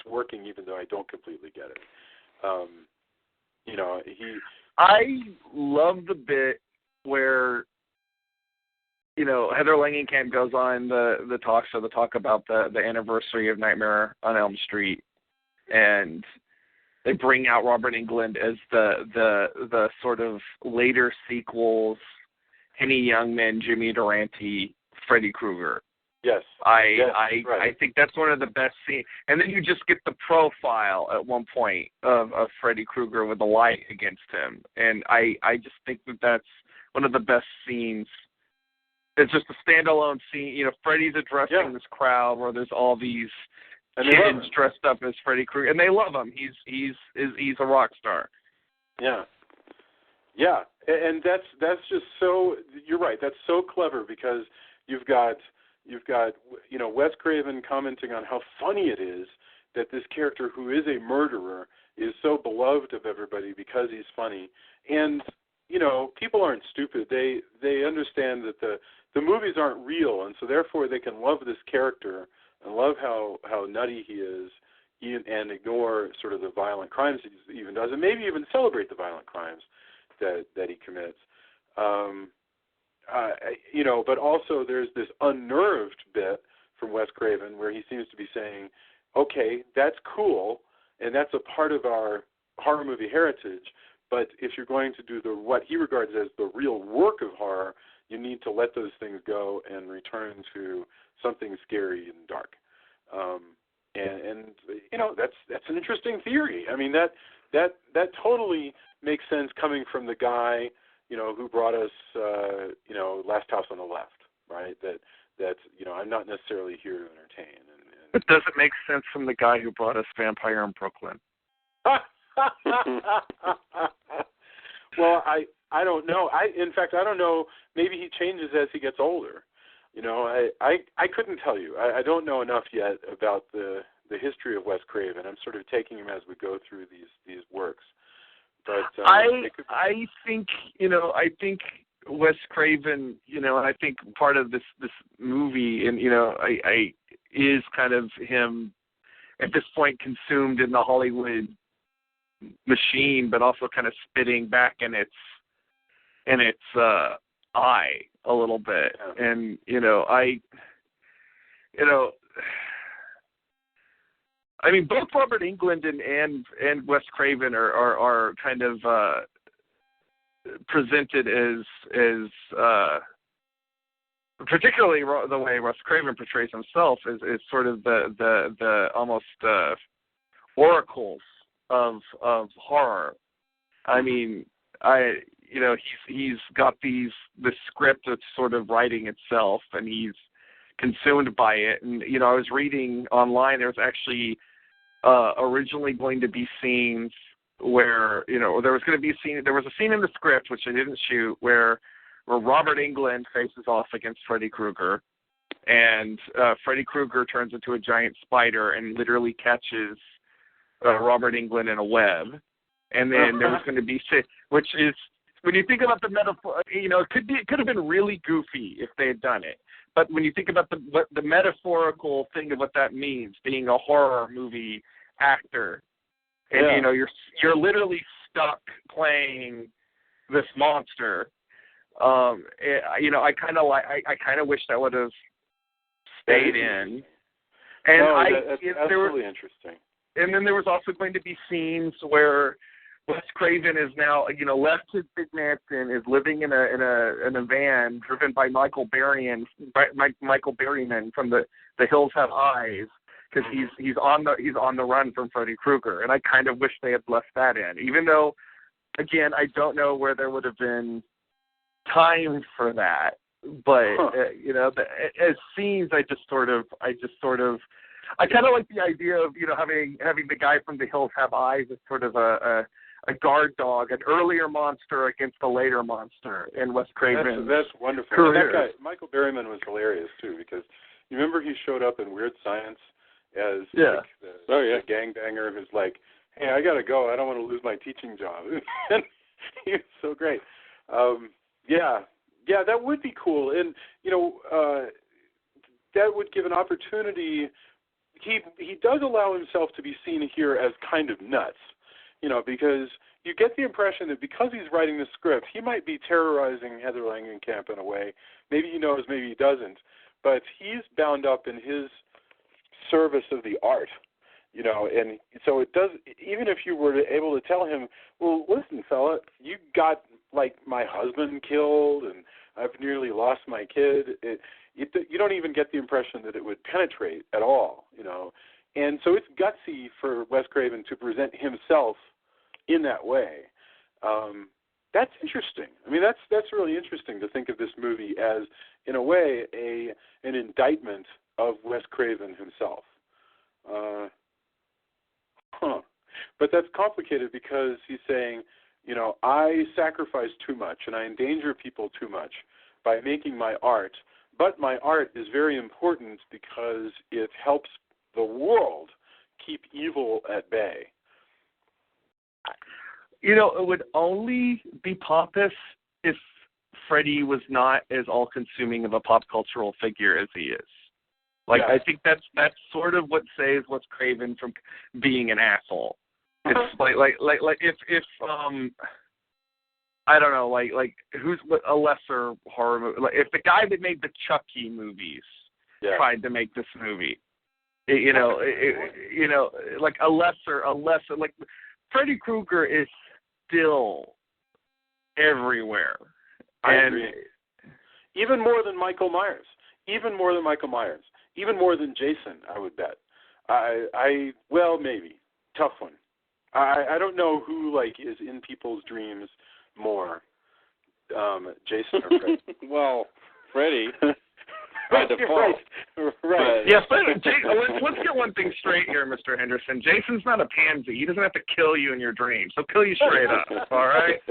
working even though I don't completely get it. I love the bit where Heather Langenkamp goes on the talk show to talk about the anniversary of Nightmare on Elm Street, and they bring out Robert Englund as the sort of later sequels, Henny Youngman, Jimmy Durante, Freddy Krueger. Yes. I think that's one of the best scenes. And then you just get the profile at one point of Freddy Krueger with the light against him. And I just think that's one of the best scenes. It's just a standalone scene. Freddy's addressing this crowd where there's all these kids dressed up as Freddy Krueger, and they love him. He's a rock star. Yeah. Yeah. And that's just so, you're right, that's so clever, because you've got Wes Craven commenting on how funny it is that this character who is a murderer is so beloved of everybody because he's funny. And people aren't stupid. They understand that the movies aren't real, and so therefore they can love this character and love how nutty he is, and ignore sort of the violent crimes he even does, and maybe even celebrate the violent crimes that he commits. But also there's this unnerved bit from Wes Craven where he seems to be saying, okay, that's cool, and that's a part of our horror movie heritage, but if you're going to do what he regards as the real work of horror, you need to let those things go and return to something scary and dark. That's an interesting theory. I mean, that totally makes sense coming from the guy who brought us, Last House on the Left, right? That's I'm not necessarily here to entertain. And it doesn't make sense from the guy who brought us Vampire in Brooklyn. Well, I don't know. In fact, I don't know. Maybe he changes as he gets older. I couldn't tell you. I don't know enough yet about the history of Wes Craven. I'm sort of taking him as we go through these works. But I think Wes Craven, and I think part of this movie, and I is kind of him at this point consumed in the Hollywood machine, but also kind of spitting back in its eye a little bit. Yeah. And I mean, both Robert Englund and Wes Craven are kind of presented as particularly the way Wes Craven portrays himself is sort of the almost oracles of horror. I mean, he's got this script that's sort of writing itself, and he's consumed by it. And I was reading online, there was actually originally going to be scenes where there was a scene in the script which they didn't shoot where Robert Englund faces off against Freddy Krueger, and Freddy Krueger turns into a giant spider and literally catches Robert Englund in a web. And then there was going to be, which is, when you think about the metaphor, it could have been really goofy if they had done it. But when you think about the metaphorical thing of what that means, being a horror movie actor, and you're literally stuck playing this monster. I kind of wish that would have stayed in. And that's absolutely interesting. And then there was also going to be scenes where Wes Craven is now, left his big mansion, is living in a van driven by Michael Berryman from the Hills Have Eyes, because he's on the run from Freddy Krueger, and I kind of wish they had left that in, even though, again, I don't know where there would have been time for that, but as scenes, I kind of like the idea of having the guy from the Hills Have Eyes as sort of a guard dog, an earlier monster against a later monster in Wes Craven's That's wonderful. career. And that guy, Michael Berryman, was hilarious too, because you remember he showed up in Weird Science as the gangbanger who's like, "Hey, I gotta go. I don't want to lose my teaching job." And he was so great. That would be cool, and that would give an opportunity. He does allow himself to be seen here as kind of nuts, because you get the impression that because he's writing the script, he might be terrorizing Heather Langenkamp in a way. Maybe he knows, maybe he doesn't, but he's bound up in his service of the art, and so it does. Even if you were able to tell him, well, listen, fella, you got my husband killed, and I've nearly lost my kid. You don't even get the impression that it would penetrate at all, And so it's gutsy for Wes Craven to present himself in that way. That's interesting. I mean, that's really interesting to think of this movie as, in a way, an indictment of Wes Craven himself. But that's complicated because he's saying, I sacrifice too much and I endanger people too much by making my art, but my art is very important because it helps the world keep evil at bay. It would only be pompous if Freddy was not as all-consuming of a pop cultural figure as he is. I think that's sort of what saves Wes Craven from being an asshole. It's if I don't know, who's a lesser horror movie? If the guy that made the Chucky movies tried to make this movie, a lesser, Freddy Krueger is still everywhere. I agree. Even more than Michael Myers. Even more than Jason, I would bet. Well, maybe. Tough one. I don't know who is in people's dreams more, Jason or Freddy. Well, Freddy. By default. Right. Yes, let's get one thing straight here, Mr. Henderson. Jason's not a pansy. He doesn't have to kill you in your dreams. He'll kill you straight up, all right?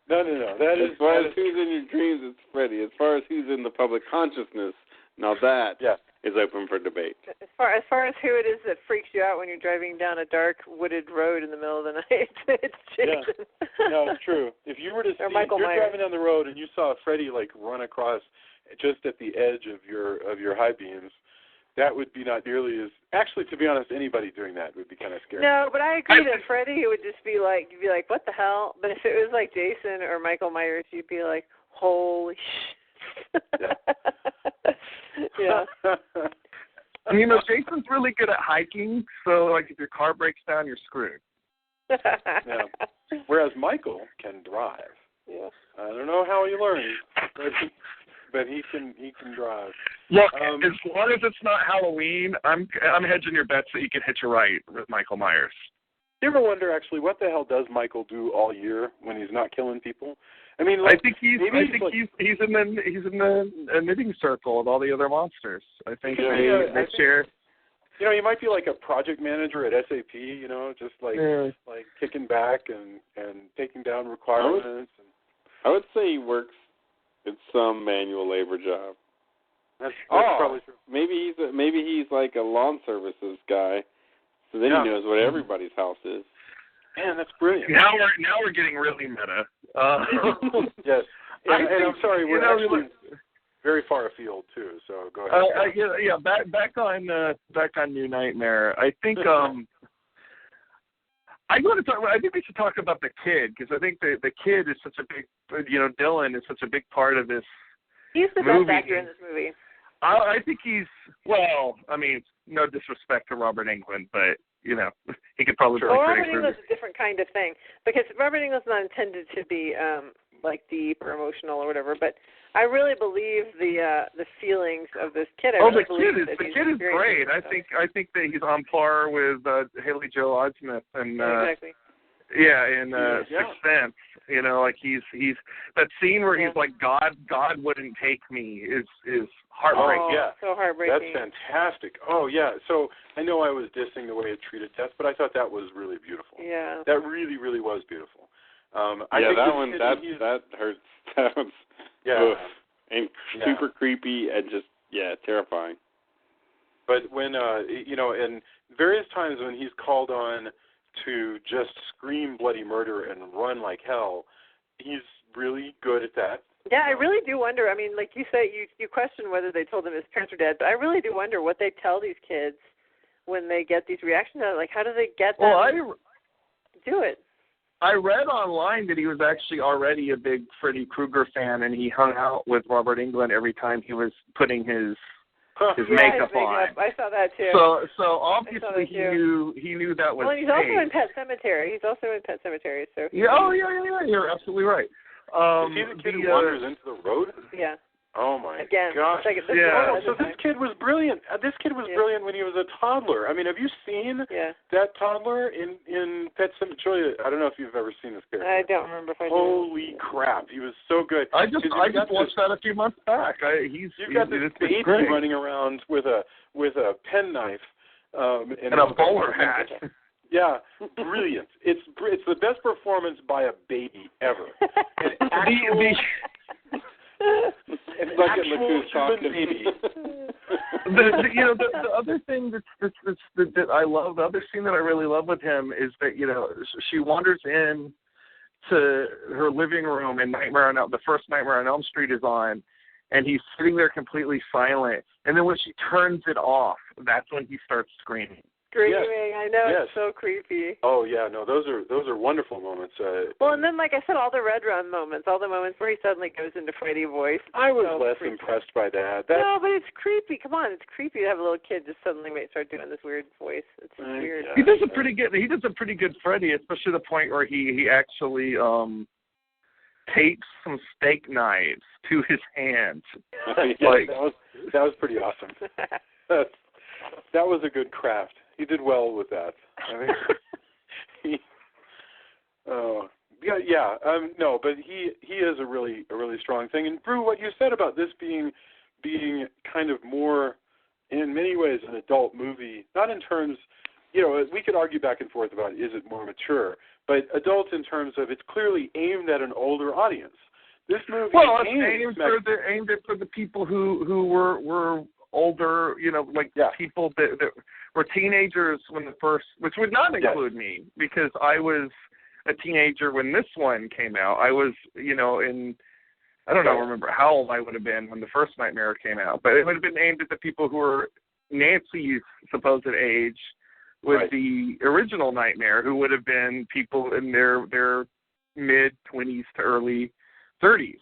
No. As far as who's in your dreams, it's Freddy. As far as who's in the public consciousness, now that is open for debate. As far as who it is that freaks you out when you're driving down a dark wooded road in the middle of the night, it's Jason. Yeah. No, it's true. If you were to see, if you're driving down the road and you saw Freddy run across just at the edge of your high beams, that would be not nearly as. Actually, to be honest, anybody doing that would be kind of scary. No, but I agree that Freddy would just be you'd be like, what the hell? But if it was like Jason or Michael Myers, you'd be like, holy shit. Yeah. Jason's really good at hiking, so if your car breaks down, you're screwed. Yeah. Whereas Michael can drive. Yeah. I don't know how he learned, but he can drive. Look, as long as it's not Halloween, I'm hedging your bets that you can hitch a ride with Michael Myers. You ever wonder actually what the hell does Michael do all year when he's not killing people? I mean, like, I think he's in the knitting circle with all the other monsters. I think they share. You know, he might be like a project manager at SAP. You know, just like kicking back and taking down requirements. I would say he works in some manual labor job. That's probably true. Maybe he's like a lawn services guy. So then he knows what everybody's house is. Man, that's brilliant. Now we're getting really meta. Yes, and I'm sorry, we're actually very far afield too. So go ahead. Back on New Nightmare. I think I think we should talk about the kid, because I think the kid is such a big, Dylan is such a big part of this. He's the movie. best actor in this movie. I think he's, I mean, no disrespect to Robert Englund, but, he could probably play Robert Englund's a different kind of thing, because Robert Englund's not intended to be, like, deep or emotional or whatever, but I really believe the feelings of this kid. The kid is great. I think that he's on par with Haley Joel Osment and exactly. in Sixth Sense. Like he's that scene where he's like, God wouldn't take me is heartbreaking. Oh, yeah, so heartbreaking. That's fantastic. Oh yeah. So I know I was dissing the way it treated death, but I thought that was really beautiful. Yeah. That really, really was beautiful. That hurts. That was and super creepy and just terrifying. But when and various times when he's called on to just scream bloody murder and run like hell, he's really good at that. Yeah, I really do wonder. I mean, like you say, you question whether they told him his parents were dead, but I really do wonder what they tell these kids when they get these reactions. Like, how do they get them to do it? I read online that he was actually already a big Freddy Krueger fan, and he hung out with Robert Englund every time he was putting his makeup on. I saw that too. So obviously he knew that was. Well, he's also in Pet Sematary. So you're absolutely right. Is he the kid who wanders into the road? Yeah. Oh my gosh. So this kid was brilliant. This kid was brilliant when he was a toddler. I mean, have you seen that toddler in Pet Sematary? I don't know if you've ever seen this character. I don't remember if I did. Holy crap, he was so good. I just watched that a few months back. You've got this baby running around with a penknife and a bowler hat. Yeah, brilliant. It's the best performance by a baby ever. It's like actual human baby. The other thing that I love, the other scene that I really love with him is that she wanders in to her living room and the first Nightmare on Elm Street is on, and he's sitting there completely silent. And then when she turns it off, that's when he starts screaming. Screaming, I know, it's so creepy. Oh yeah, no, those are wonderful moments. Well, and then like I said, all the Red Run moments, all the moments where he suddenly goes into Freddy voice. I was less impressed by that. No, but it's creepy. Come on, it's creepy to have a little kid just suddenly start doing this weird voice. It's weird. He does a pretty good Freddy, especially the point where he actually tapes some steak knives to his hands. That was pretty awesome. That was a good craft. He did well with that. I mean, no, but he is a really strong thing. And Brew, what you said about this being kind of more, in many ways, an adult movie, not in terms, we could argue back and forth about is it more mature, but adult in terms of it's clearly aimed at an older audience. This movie it's aimed for the people who were older, people that were teenagers when the first, which would not include me, because I was a teenager when this one came out. I was, I don't remember how old I would have been when the first Nightmare came out, but it would have been aimed at the people who were Nancy's supposed age with the original Nightmare, who would have been people in their mid-20s to early 30s.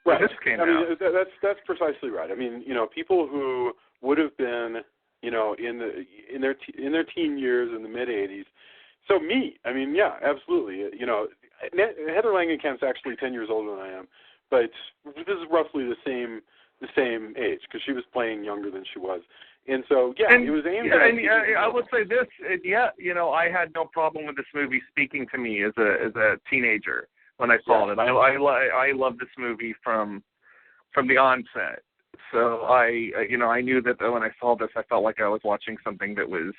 Right. This came out. I mean, that's precisely right. I mean, people who would have been, in their teen years in the mid '80s. So me, I mean, yeah, absolutely. Heather Langenkamp's actually 10 years older than I am, but this is roughly the same age because she was playing younger than she was. And so, it was aimed at... I would say this, I had no problem with this movie speaking to me as a teenager when I saw it. I loved this movie from the onset. So I knew that when I saw this, I felt like I was watching something that was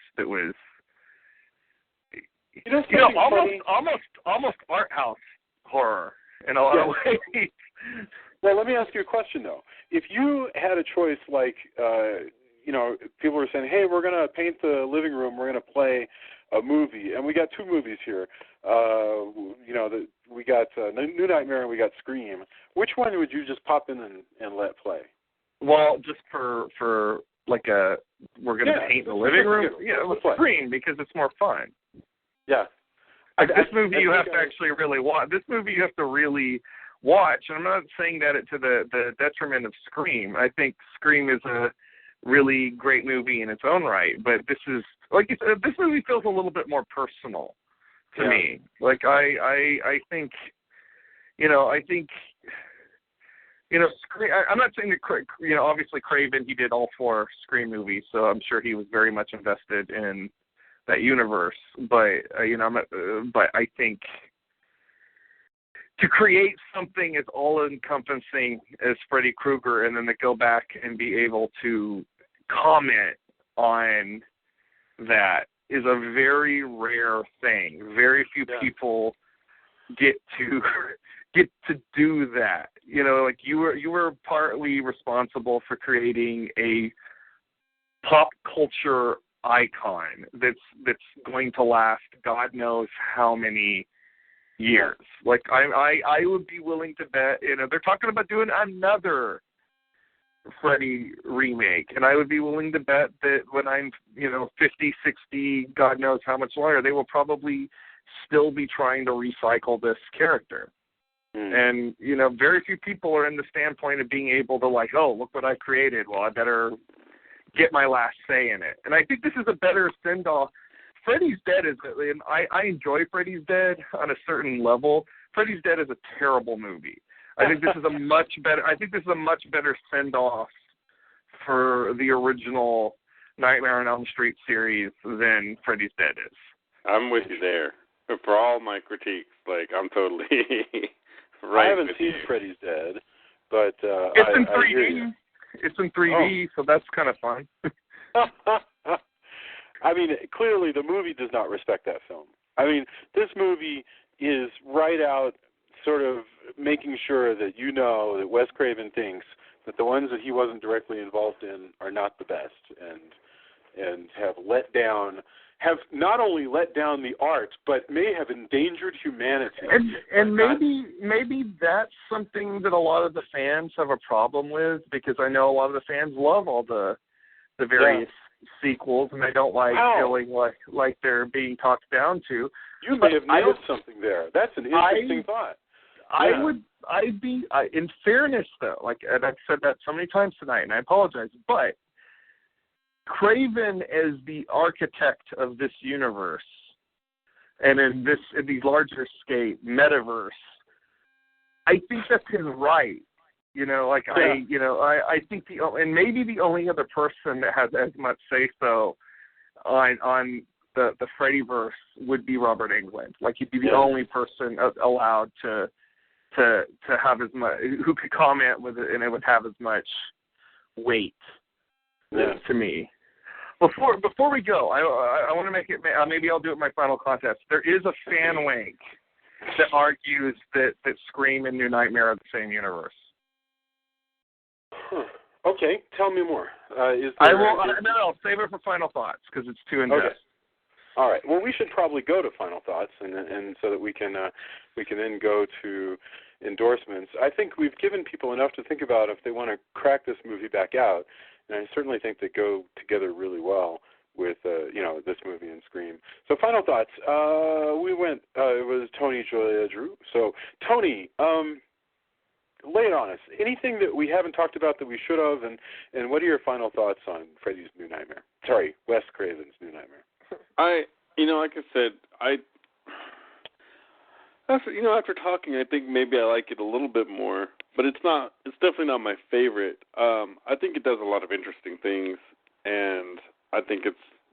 almost art house horror in a lot of ways. Well, let me ask you a question though. If you had a choice, like people were saying, "Hey, we're going to paint the living room. We're going to play a movie," and we got two movies here. We got New Nightmare and we got Scream. Which one would you just pop in and let play? Well, just for we're going to paint the living room. Let's Scream because it's more fun. Yeah. This movie you have to actually really watch. This movie you have to really watch, and I'm not saying that to the detriment of Scream. I think Scream is a really great movie in its own right, but this is this movie feels a little bit more personal to me. Like I think Scream. I'm not saying that obviously Craven, he did all 4 Scream movies, so I'm sure he was very much invested in that universe. But but I think to create something as all-encompassing as Freddy Krueger, and then to go back and be able to comment on that is a very rare thing. Very few people get to do that. You were partly responsible for creating a pop culture icon that's going to last God knows how many years. Like I would be willing to bet, they're talking about doing another Freddy remake, and I would be willing to bet that when I'm 50, 60, God knows how much longer, they will probably still be trying to recycle this character. And very few people are in the standpoint of being able to look what I created, well I better get my last say in it. And I think this is a better send-off. Freddy's Dead and I enjoy Freddy's Dead on a certain level. Freddy's Dead is a terrible movie. I think this is a much better send-off for the original Nightmare on Elm Street series than Freddy's Dead is. I'm with you there. But for all my critiques, I'm totally right. I haven't seen Freddy's Dead, but it's in 3D. It's in 3D, so that's kind of fun. I mean, clearly the movie does not respect that film. I mean, this movie is right out sort of making sure that that Wes Craven thinks that the ones that he wasn't directly involved in are not the best, and have not only let down the art, but may have endangered humanity. And maybe that's something that a lot of the fans have a problem with, because I know a lot of the fans love all the various sequels, and they don't feeling like they're being talked down to. You may have nailed something there. That's an interesting thought. In fairness though, and I've said that so many times tonight, and I apologize, but Craven as the architect of this universe, and in these larger scale metaverse, I think that's his right. I think and maybe the only other person that has as much say so on the Freddyverse would be Robert Englund. He'd be the only person allowed to have as much, who could comment with it, and it would have as much weight to me. Before we go, I want to make it. Maybe I'll do it in my final contest. There is a fan wink that argues that Scream and New Nightmare are the same universe. Okay, tell me more. I'll save it for final thoughts because it's too in-depth. Okay. All right. Well, we should probably go to final thoughts, and so that we can then go to endorsements. I think we've given people enough to think about if they want to crack this movie back out, and I certainly think they go together really well with this movie and Scream. So final thoughts. We went. It was Tony, Julia, Drew. So Tony, lay it on us. Anything that we haven't talked about that we should have, and what are your final thoughts on Freddy's New Nightmare? Sorry, Wes Craven's New Nightmare. Like I said, After talking, I think maybe I like it a little bit more, but it's definitely not my favorite. I think it does a lot of interesting things, and I think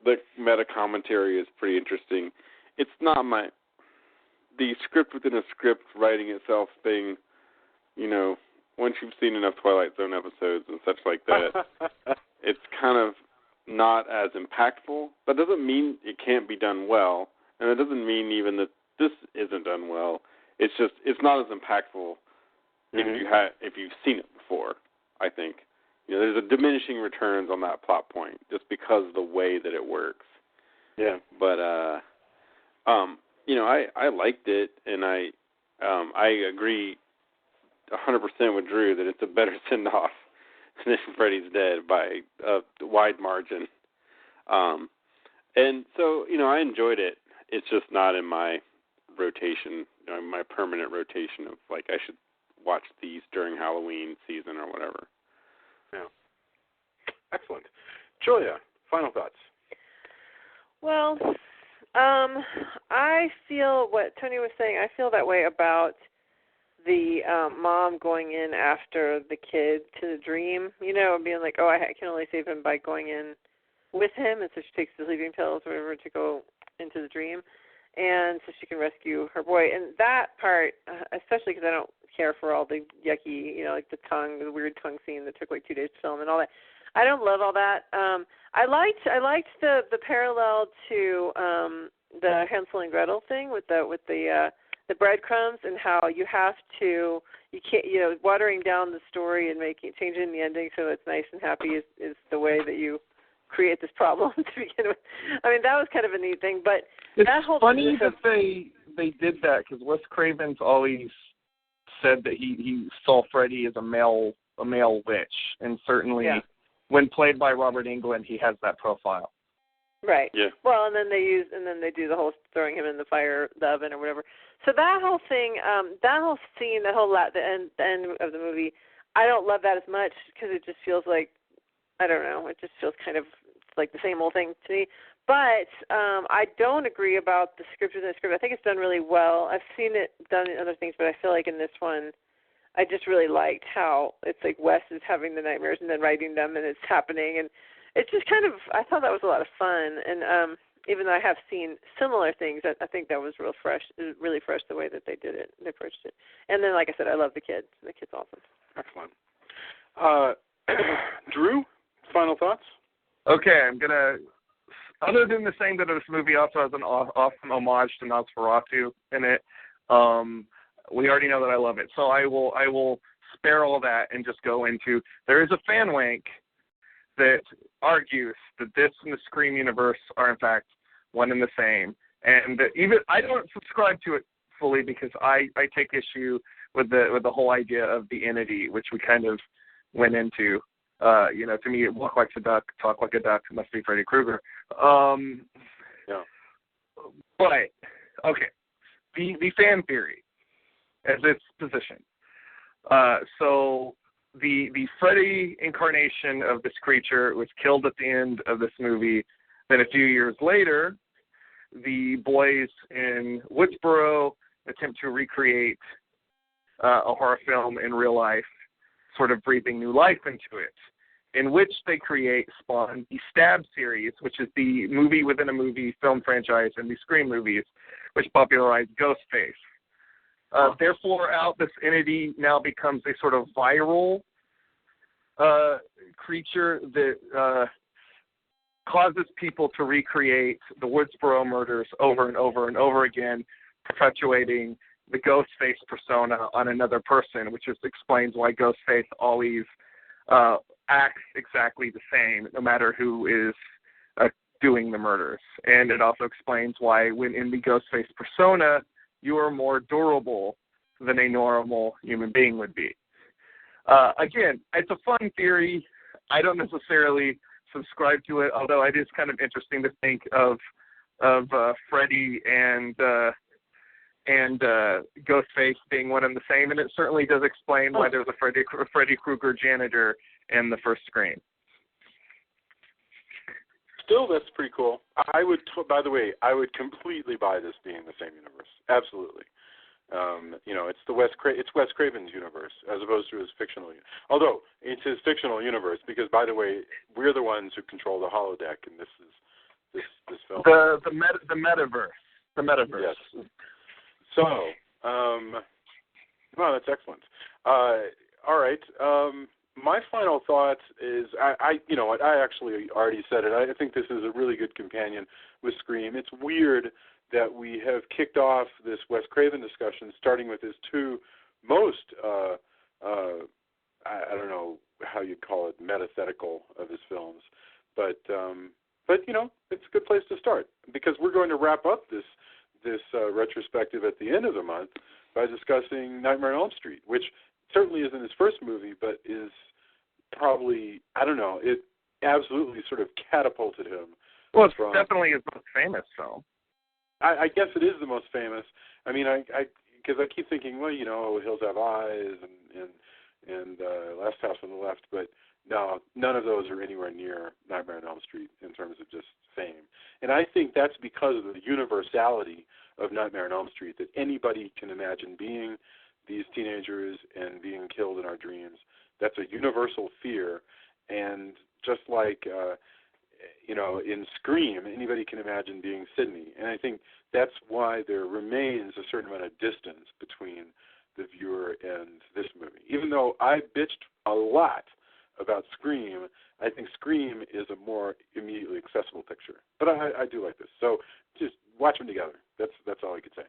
the meta commentary is pretty interesting. It's not the script within a script writing itself thing, once you've seen enough Twilight Zone episodes and such like that, it's kind of not as impactful. That doesn't mean it can't be done well, and it doesn't mean even that this isn't done well. It's just it's not as impactful if you've seen it before. I think there's a diminishing returns on that plot point just because of the way that it works. Yeah. But I liked it, and I agree 100% with Drew that it's a better send off than Freddy's Dead by a wide margin. And so I enjoyed it. It's just not in my rotation, my permanent rotation of like I should watch these during Halloween season or whatever. Yeah. Excellent. Julia, final thoughts. Well, I feel what Tony was saying. I feel that way about the mom going in after the kid to the dream, and being like, oh, I can only save him by going in with him, and so she takes the sleeping pills or whatever to go into the dream, and so she can rescue her boy. And that part, especially because I don't care for all the yucky, like the weird tongue scene that took like 2 days to film and all that. I don't love all that. I liked the parallel to the Hansel and Gretel thing with the breadcrumbs and how you can't, watering down the story and changing the ending so it's nice and happy is the way that you create this problem to begin with. I mean, that was kind of a neat thing, but it's that whole funny that they did that because Wes Craven's always said that he saw Freddy as a male witch, and certainly when played by Robert Englund, he has that profile. Right. Yeah. Well, and then they do the whole throwing him in the oven or whatever. So that whole thing, that whole scene, the end of the movie, I don't love that as much because it just feels like, I don't know, it just feels kind of like the same old thing to me. But I don't agree about the script within the script. I think it's done really well. I've seen it done in other things, but I feel like in this one, I just really liked how it's like Wes is having the nightmares and then writing them and it's happening. And it's just kind of, I thought that was a lot of fun. And even though I have seen similar things, I think that was really fresh the way that they did it, they approached it. And then, like I said, I love the kid. The kid's awesome. Excellent. Drew, final thoughts? Okay, I'm going to, other than the saying that this movie also has an awesome homage to Nosferatu in it, we already know that I love it. So I will spare all that and just go into, there is a fan wank that argues that this and the Scream universe are in fact one and the same. And even I don't subscribe to it fully because I take issue with the whole idea of the entity, which we kind of went into. To me, walk like a duck, talk like a duck, must be Freddy Krueger. Yeah. But okay, the fan theory as its position. So the Freddy incarnation of this creature was killed at the end of this movie. Then a few years later, the boys in Woodsboro attempt to recreate a horror film in real life, sort of breathing new life into it, in which they spawn the Stab series, which is the movie within a movie film franchise in the Scream movies, which popularized Ghostface. Therefore, this entity now becomes a sort of viral creature that causes people to recreate the Woodsboro murders over and over and over again, perpetuating the Ghostface persona on another person, which just explains why Ghostface always acts exactly the same, no matter who is doing the murders. And it also explains why, when in the Ghostface persona, you are more durable than a normal human being would be. Again, it's a fun theory. I don't necessarily subscribe to it, although it is kind of interesting to think of Freddy and Ghostface being one and the same, and it certainly does explain why there's a Freddy Krueger janitor in the first Scream. Still, that's pretty cool. By the way, I would completely buy this being the same universe. Absolutely. It's Wes Craven's universe as opposed to his fictional. Although it's his fictional universe, because by the way, we're the ones who control the holodeck, and this film. The metaverse. The metaverse. Yes. So, well, that's excellent. All right. My final thought is, you know what? I actually already said it. I think this is a really good companion with Scream. It's weird that we have kicked off this Wes Craven discussion, starting with his two most, I don't know how you'd call it, metathetical of his films, but you know, it's a good place to start, because we're going to wrap up this retrospective at the end of the month by discussing Nightmare on Elm Street, which certainly isn't his first movie, but is probably, I don't know, it absolutely sort of catapulted him. Well, it's definitely his most famous film. I guess it is the most famous. I mean, because I keep thinking, well, you know, Hills Have Eyes and Last House on the Left, but no, none of those are anywhere near Nightmare on Elm Street in terms of just fame. And I think that's because of the universality of Nightmare on Elm Street, that anybody can imagine being these teenagers and being killed in our dreams. That's a universal fear, and just like you know, in Scream, anybody can imagine being Sidney. And I think that's why there remains a certain amount of distance between the viewer and this movie. Even though I bitched a lot about Scream, I think Scream is a more immediately accessible picture. But I do like this. So just watch them together. That's all I could say.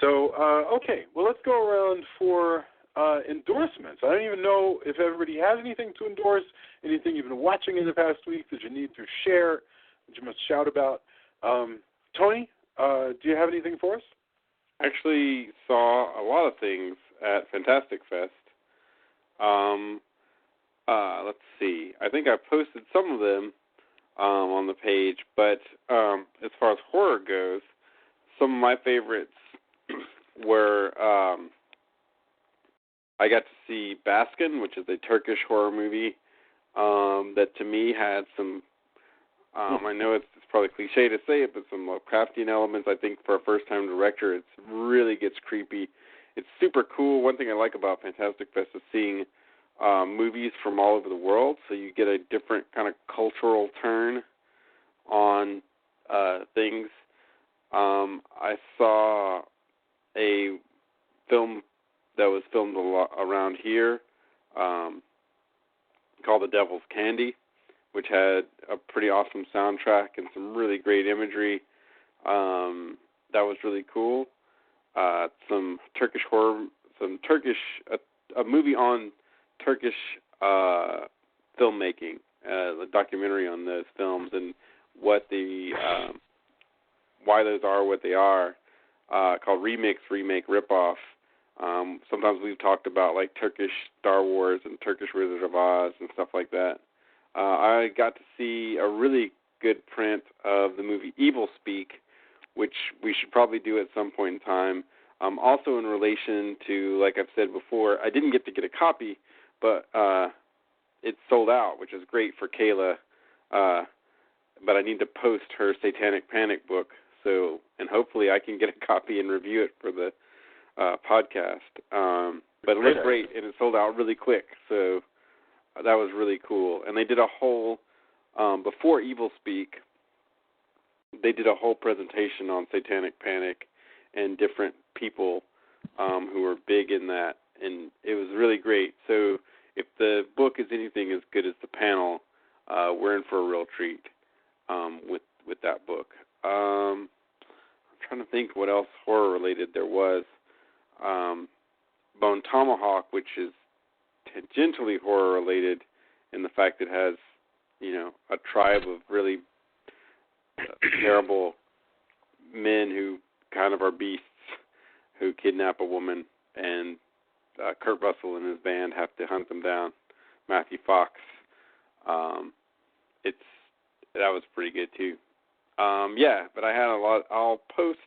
So, okay, well, let's go around for endorsements. I don't even know if everybody has anything to endorse, anything you've been watching in the past week that you need to share, that you must shout about. Tony, do you have anything for us? I actually saw a lot of things at Fantastic Fest. Let's see. I think I posted some of them on the page, but as far as horror goes, some of my favorites were I got to see Baskin, which is a Turkish horror movie that to me had some, I know it's probably cliche to say it, but some Lovecraftian elements. I think for a first-time director, it really gets creepy. It's super cool. One thing I like about Fantastic Fest is seeing movies from all over the world, so you get a different kind of cultural turn on things. I saw a film that was filmed a lot around here called The Devil's Candy, which had a pretty awesome soundtrack and some really great imagery. That was really cool. Some Turkish horror, a movie on Turkish filmmaking, a documentary on those films and what why those are what they are, called Remix, Remake, Ripoff. Sometimes we've talked about like Turkish Star Wars and Turkish Wizard of Oz and stuff like that. I got to see a really good print of the movie Evil Speak, which we should probably do at some point in time. Also in relation to, like I've said before, I didn't get to get a copy, but it's sold out, which is great for Kayla. But I need to post her Satanic Panic book, and hopefully I can get a copy and review it for the podcast. But it looked great, and it sold out really quick, so that was really cool. And they did a whole, before Evil Speak, they did a whole presentation on Satanic Panic and different people who were big in that, and it was really great. So if the book is anything as good as the panel, we're in for a real treat with that book. I'm trying to think what else horror-related there was. Bone Tomahawk, which is tangentially horror-related in the fact it has, a tribe of really terrible men who kind of are beasts who kidnap a woman, and Kurt Russell and his band have to hunt them down. Matthew Fox. That was pretty good too. But I had a lot. I'll post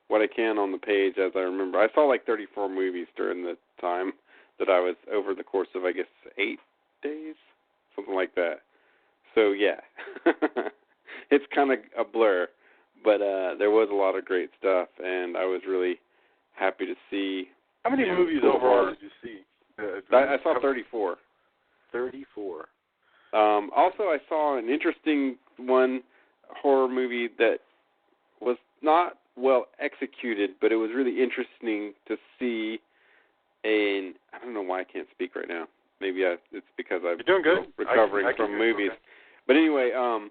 what I can on the page as I remember. I saw like 34 movies during the time that I was over the course of, I guess, 8 days, something like that. So yeah, it's kind of a blur, but there was a lot of great stuff, and I was really happy to see. How many movies overall did you see? I saw 34. 34. Also, I saw an interesting horror movie that was not well executed, but it was really interesting to see. I don't know why I can't speak right now. Maybe it's because I'm doing good. recovering from movies. Okay. But anyway, I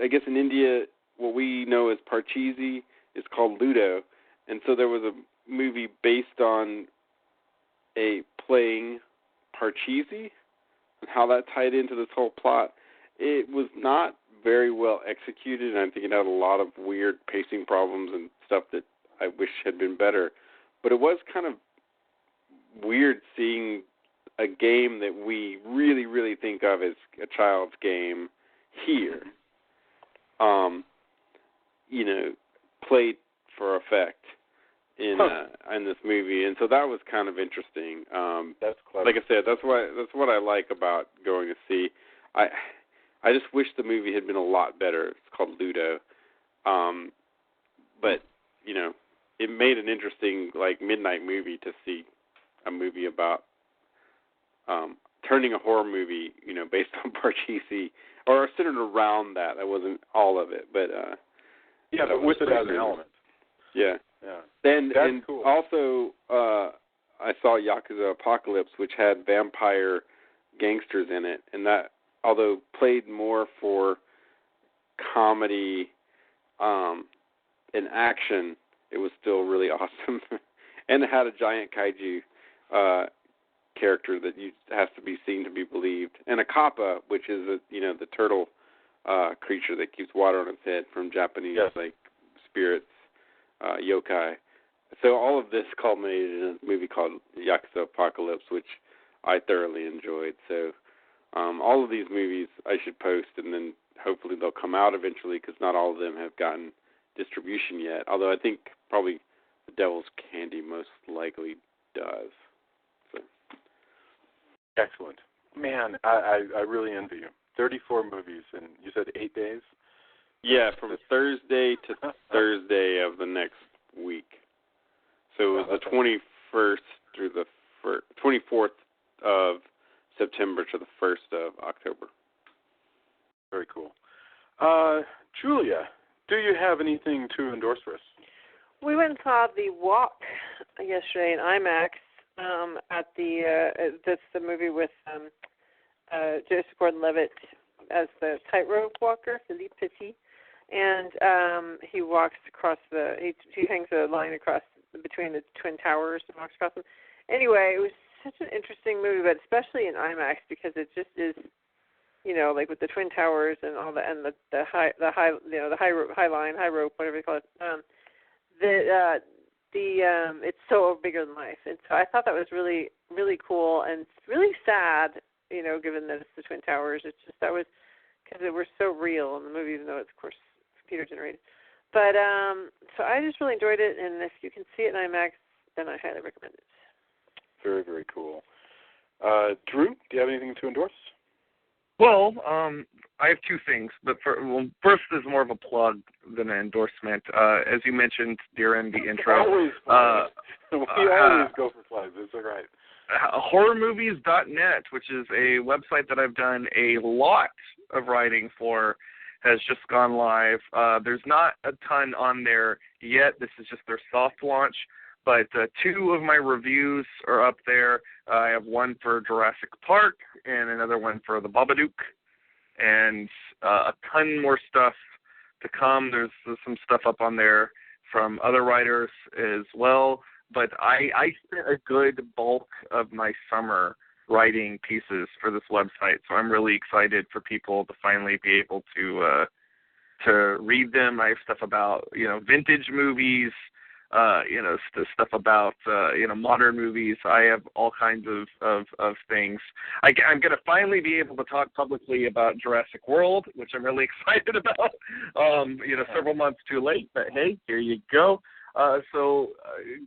guess in India, what we know as Parcheesi is called Ludo, and so there was a movie based on a playing Parcheesi and how that tied into this whole plot. It was not very well executed, and I think it had a lot of weird pacing problems and stuff that I wish had been better. But it was kind of weird seeing a game that we really, really think of as a child's game here, played for effect in this movie, and so that was kind of interesting. That's clever. Like I said, that's what I like about going to see. I just wish the movie had been a lot better. It's called Ludo, but it made an interesting midnight movie to see a movie about turning a horror movie, based on Parcheesi or centered around that. That wasn't all of it, but but with it as an element. Yeah. And cool. Also, I saw Yakuza Apocalypse, which had vampire gangsters in it, and that, although played more for comedy and action, it was still really awesome. And it had a giant kaiju character that has to be seen to be believed, and a kappa, which is the turtle creature that keeps water on its head from Japanese spirits, yokai. So all of this culminated in a movie called Yakuza Apocalypse, which I thoroughly enjoyed. So all of these movies I should post, and then hopefully they'll come out eventually, because not all of them have gotten distribution yet. Although I think probably The Devil's Candy most likely does. So. Excellent. Man, I really envy you. 34 movies, and you said 8 days? Yeah, from Thursday to Thursday of the next week. So it was the 21st through the 24th of September to the 1st of October. Very cool. Julia, do you have anything to endorse for us? We went and saw The Walk yesterday in IMAX at that's the movie with Joseph Gordon-Levitt as the tightrope walker, Philippe Petit, and he walks across he hangs a line across between the Twin Towers and walks across them. Anyway, it was such an interesting movie, but especially in IMAX because it just is, with the Twin Towers and all and the high rope, whatever you call it. It's so bigger than life, and so I thought that was really, really cool and it's really sad, given that it's the Twin Towers. It's just because it was so real in the movie, even though it's of course computer generated. But so I just really enjoyed it, and if you can see it in IMAX, then I highly recommend it. Very, very cool. Drew, do you have anything to endorse? Well, I have two things, but first is more of a plug than an endorsement. As you mentioned during the intro, we always go for plugs. It's all right. Horrormovies.net, which is a website that I've done a lot of writing for, has just gone live. There's not a ton on there yet. This is just their soft launch. But two of my reviews are up there. I have one for Jurassic Park and another one for The Babadook. And a ton more stuff to come. There's some stuff up on there from other writers as well. But I spent a good bulk of my summer writing pieces for this website. So I'm really excited for people to finally be able to read them. I have stuff about, vintage movies, stuff about, modern movies. I have all kinds of things. I'm going to finally be able to talk publicly about Jurassic World, which I'm really excited about. Several months too late, but hey, here you go. So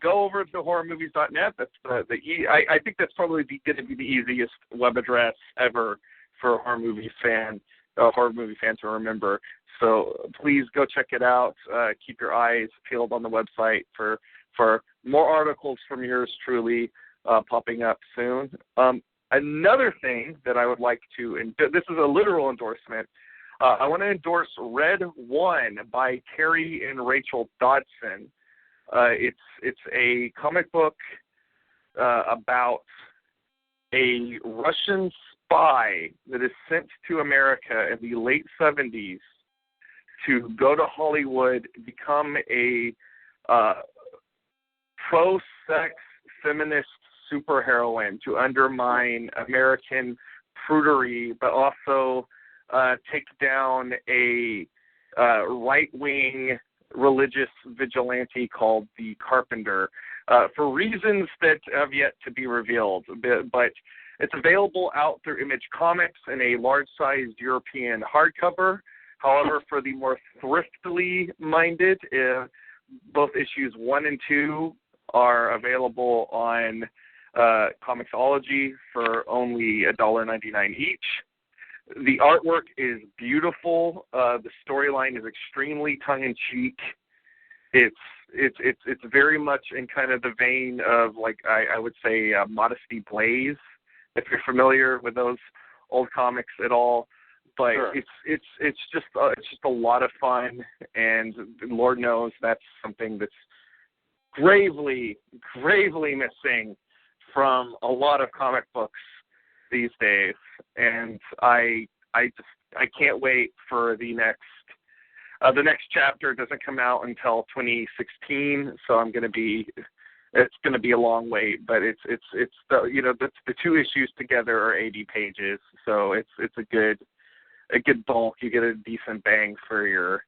go over to horrormovies.net. That's I think that's probably going to be the easiest web address ever for a horror movie fan to remember. So please go check it out. Keep your eyes peeled on the website for for more articles from yours truly popping up soon. Another thing that I would like to, and this is a literal endorsement, I want to endorse Red One by Terry and Rachel Dodson. It's a comic book about a Russian spy that is sent to America in the late 70s to go to Hollywood, become a pro-sex feminist superheroine to undermine American prudery, but also take down a right-wing religious vigilante called the Carpenter for reasons that have yet to be revealed. But it's available out through Image Comics in a large-sized European hardcover. However, for the more thriftily minded, both issues 1 and 2 are available on Comixology for only $1.99 each. The artwork is beautiful. The storyline is extremely tongue-in-cheek. It's very much in kind of the vein of, like, I would say Modesty Blaze, if you're familiar with those old comics at all. But sure. It's just a lot of fun, and Lord knows that's something that's gravely missing from a lot of comic books these days. And I can't wait for the next chapter. Doesn't come out until 2016, so it's gonna be a long wait. But it's the 2 issues together are 80 pages, so it's a good bulk. You get a decent bang for your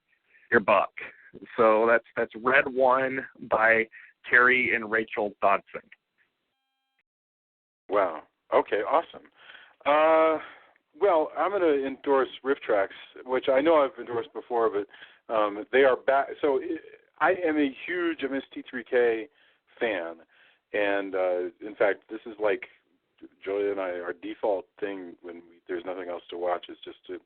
buck. So that's Red One by Terry and Rachel Dodson. Wow. Okay, awesome. Well, I'm going to endorse Riff Tracks, which I know I've endorsed before, but they are back. So I am a huge MST3K fan, and in fact, this is like Julia and I, our default thing when there's nothing else to watch is just to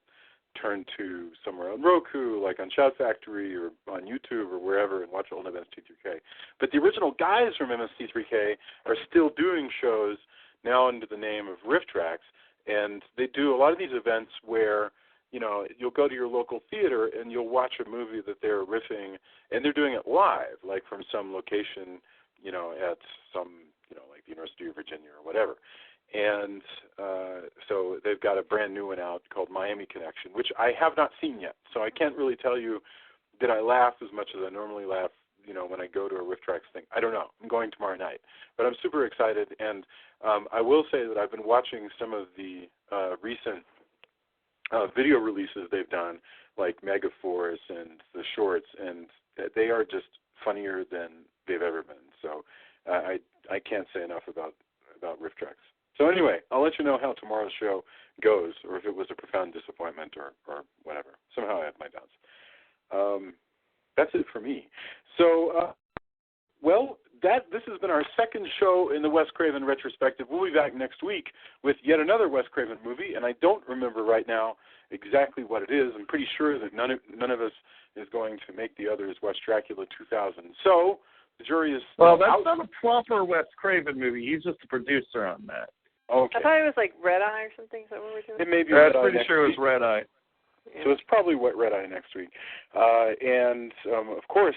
turn to somewhere on Roku, like on Shout Factory or on YouTube or wherever, and watch old MST3K. But the original guys from MST3K are still doing shows now under the name of Riff Tracks, and they do a lot of these events where, you'll go to your local theater and you'll watch a movie that they're riffing, and they're doing it live, like from some location, at some, like the University of Virginia or whatever. And so they've got a brand new one out called Miami Connection, which I have not seen yet. So I can't really tell you that I laugh as much as I normally laugh, when I go to a Riff Tracks thing. I don't know. I'm going tomorrow night. But I'm super excited. And I will say that I've been watching some of the recent video releases they've done, like Megaforce and the shorts, and they are just funnier than they've ever been. So I can't say enough about Riff Tracks. So anyway, I'll let you know how tomorrow's show goes, or if it was a profound disappointment or whatever. Somehow I have my doubts. That's it for me. So, this has been our second show in the Wes Craven retrospective. We'll be back next week with yet another Wes Craven movie, and I don't remember right now exactly what it is. I'm pretty sure that none of us is going to make the others watch Dracula 2000. So the jury is well. That's not a proper Wes Craven movie. He's just a producer on that. Okay. I thought it was like Red Eye or something. Is that what we're doing? It may be. I'm pretty sure it was Red Eye. So it's probably Red Eye next week. And, of course,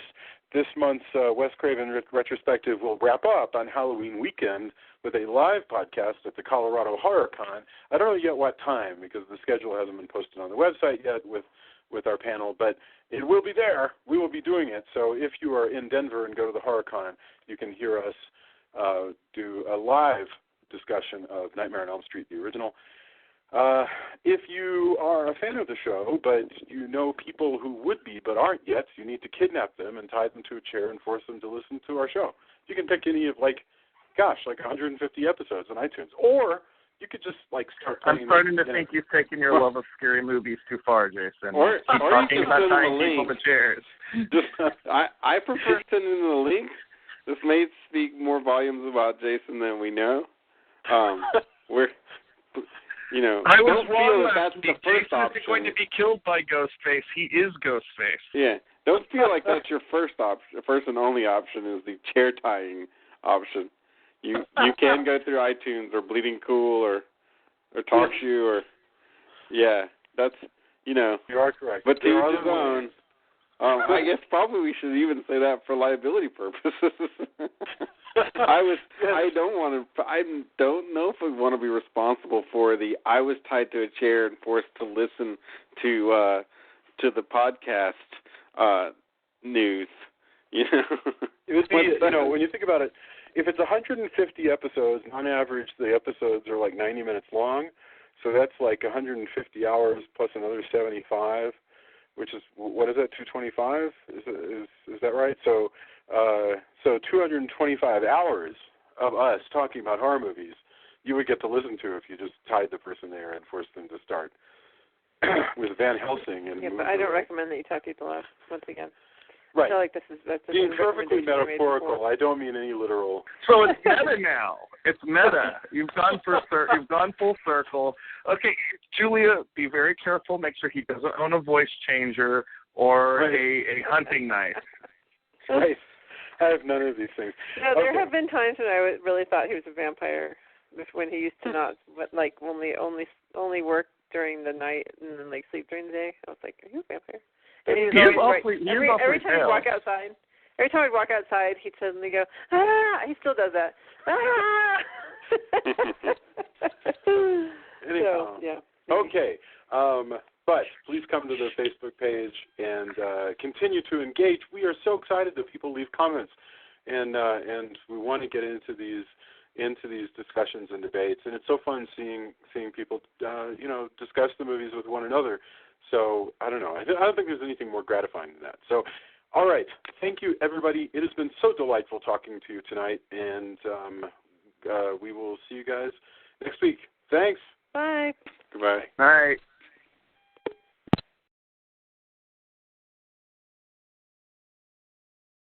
this month's Wes Craven retrospective will wrap up on Halloween weekend with a live podcast at the Colorado Horror Con. I don't know yet what time because the schedule hasn't been posted on the website yet with our panel, but it will be there. We will be doing it. So if you are in Denver and go to the Horror Con, you can hear us do a live discussion of Nightmare on Elm Street, the original. If you are a fan of the show, but you know people who would be but aren't yet, you need to kidnap them and tie them to a chair and force them to listen to our show. You can pick any of, like 150 episodes on iTunes. Or you could just, start playing. I'm starting to think you've taken your love of scary movies too far, Jason. Or you can send them a link. The chairs. I prefer sending them a link. This may speak more volumes about Jason than we know. I was wrong. That's the first Jason isn't going to be killed by Ghostface. He is Ghostface. Yeah. Don't feel like that's your first and only option is the chair tying option. You can go through iTunes or Bleeding Cool or TalkShoe or that's You are correct. But to each his own. I guess probably we should even say that for liability purposes. I don't know if we want to be responsible for I was tied to a chair and forced to listen to the podcast news. It would be, when you think about it, if it's 150 episodes, on average the episodes are like 90 minutes long, so that's like 150 hours plus another 75, which is, what is that, 225? Is that right? So 225 hours of us talking about horror movies you would get to listen to if you just tied the person there and forced them to start with Van Helsing. And but I don't recommend that you tie people off, once again. Right. I feel like that's being perfectly metaphorical. I don't mean any literal. So it's meta now. It's meta. You've gone full circle. Okay, Julia, be very careful. Make sure he doesn't own a voice changer or a hunting knife. Right. I have none of these things. No, there have been times when I really thought he was a vampire. When he used to not, only work during the night and then sleep during the day. I was like, are you a vampire? And he was every time I'd walk outside, he'd suddenly go, ah! He still does that. Ah! Anyhow, so, yeah. Okay. But please come to the Facebook page and continue to engage. We are so excited that people leave comments, and we want to get into these discussions and debates. And it's so fun seeing people discuss the movies with one another. So I don't know. I don't think there's anything more gratifying than that. So, all right. Thank you, everybody. It has been so delightful talking to you tonight, and we will see you guys next week. Thanks. Bye. Goodbye. All right.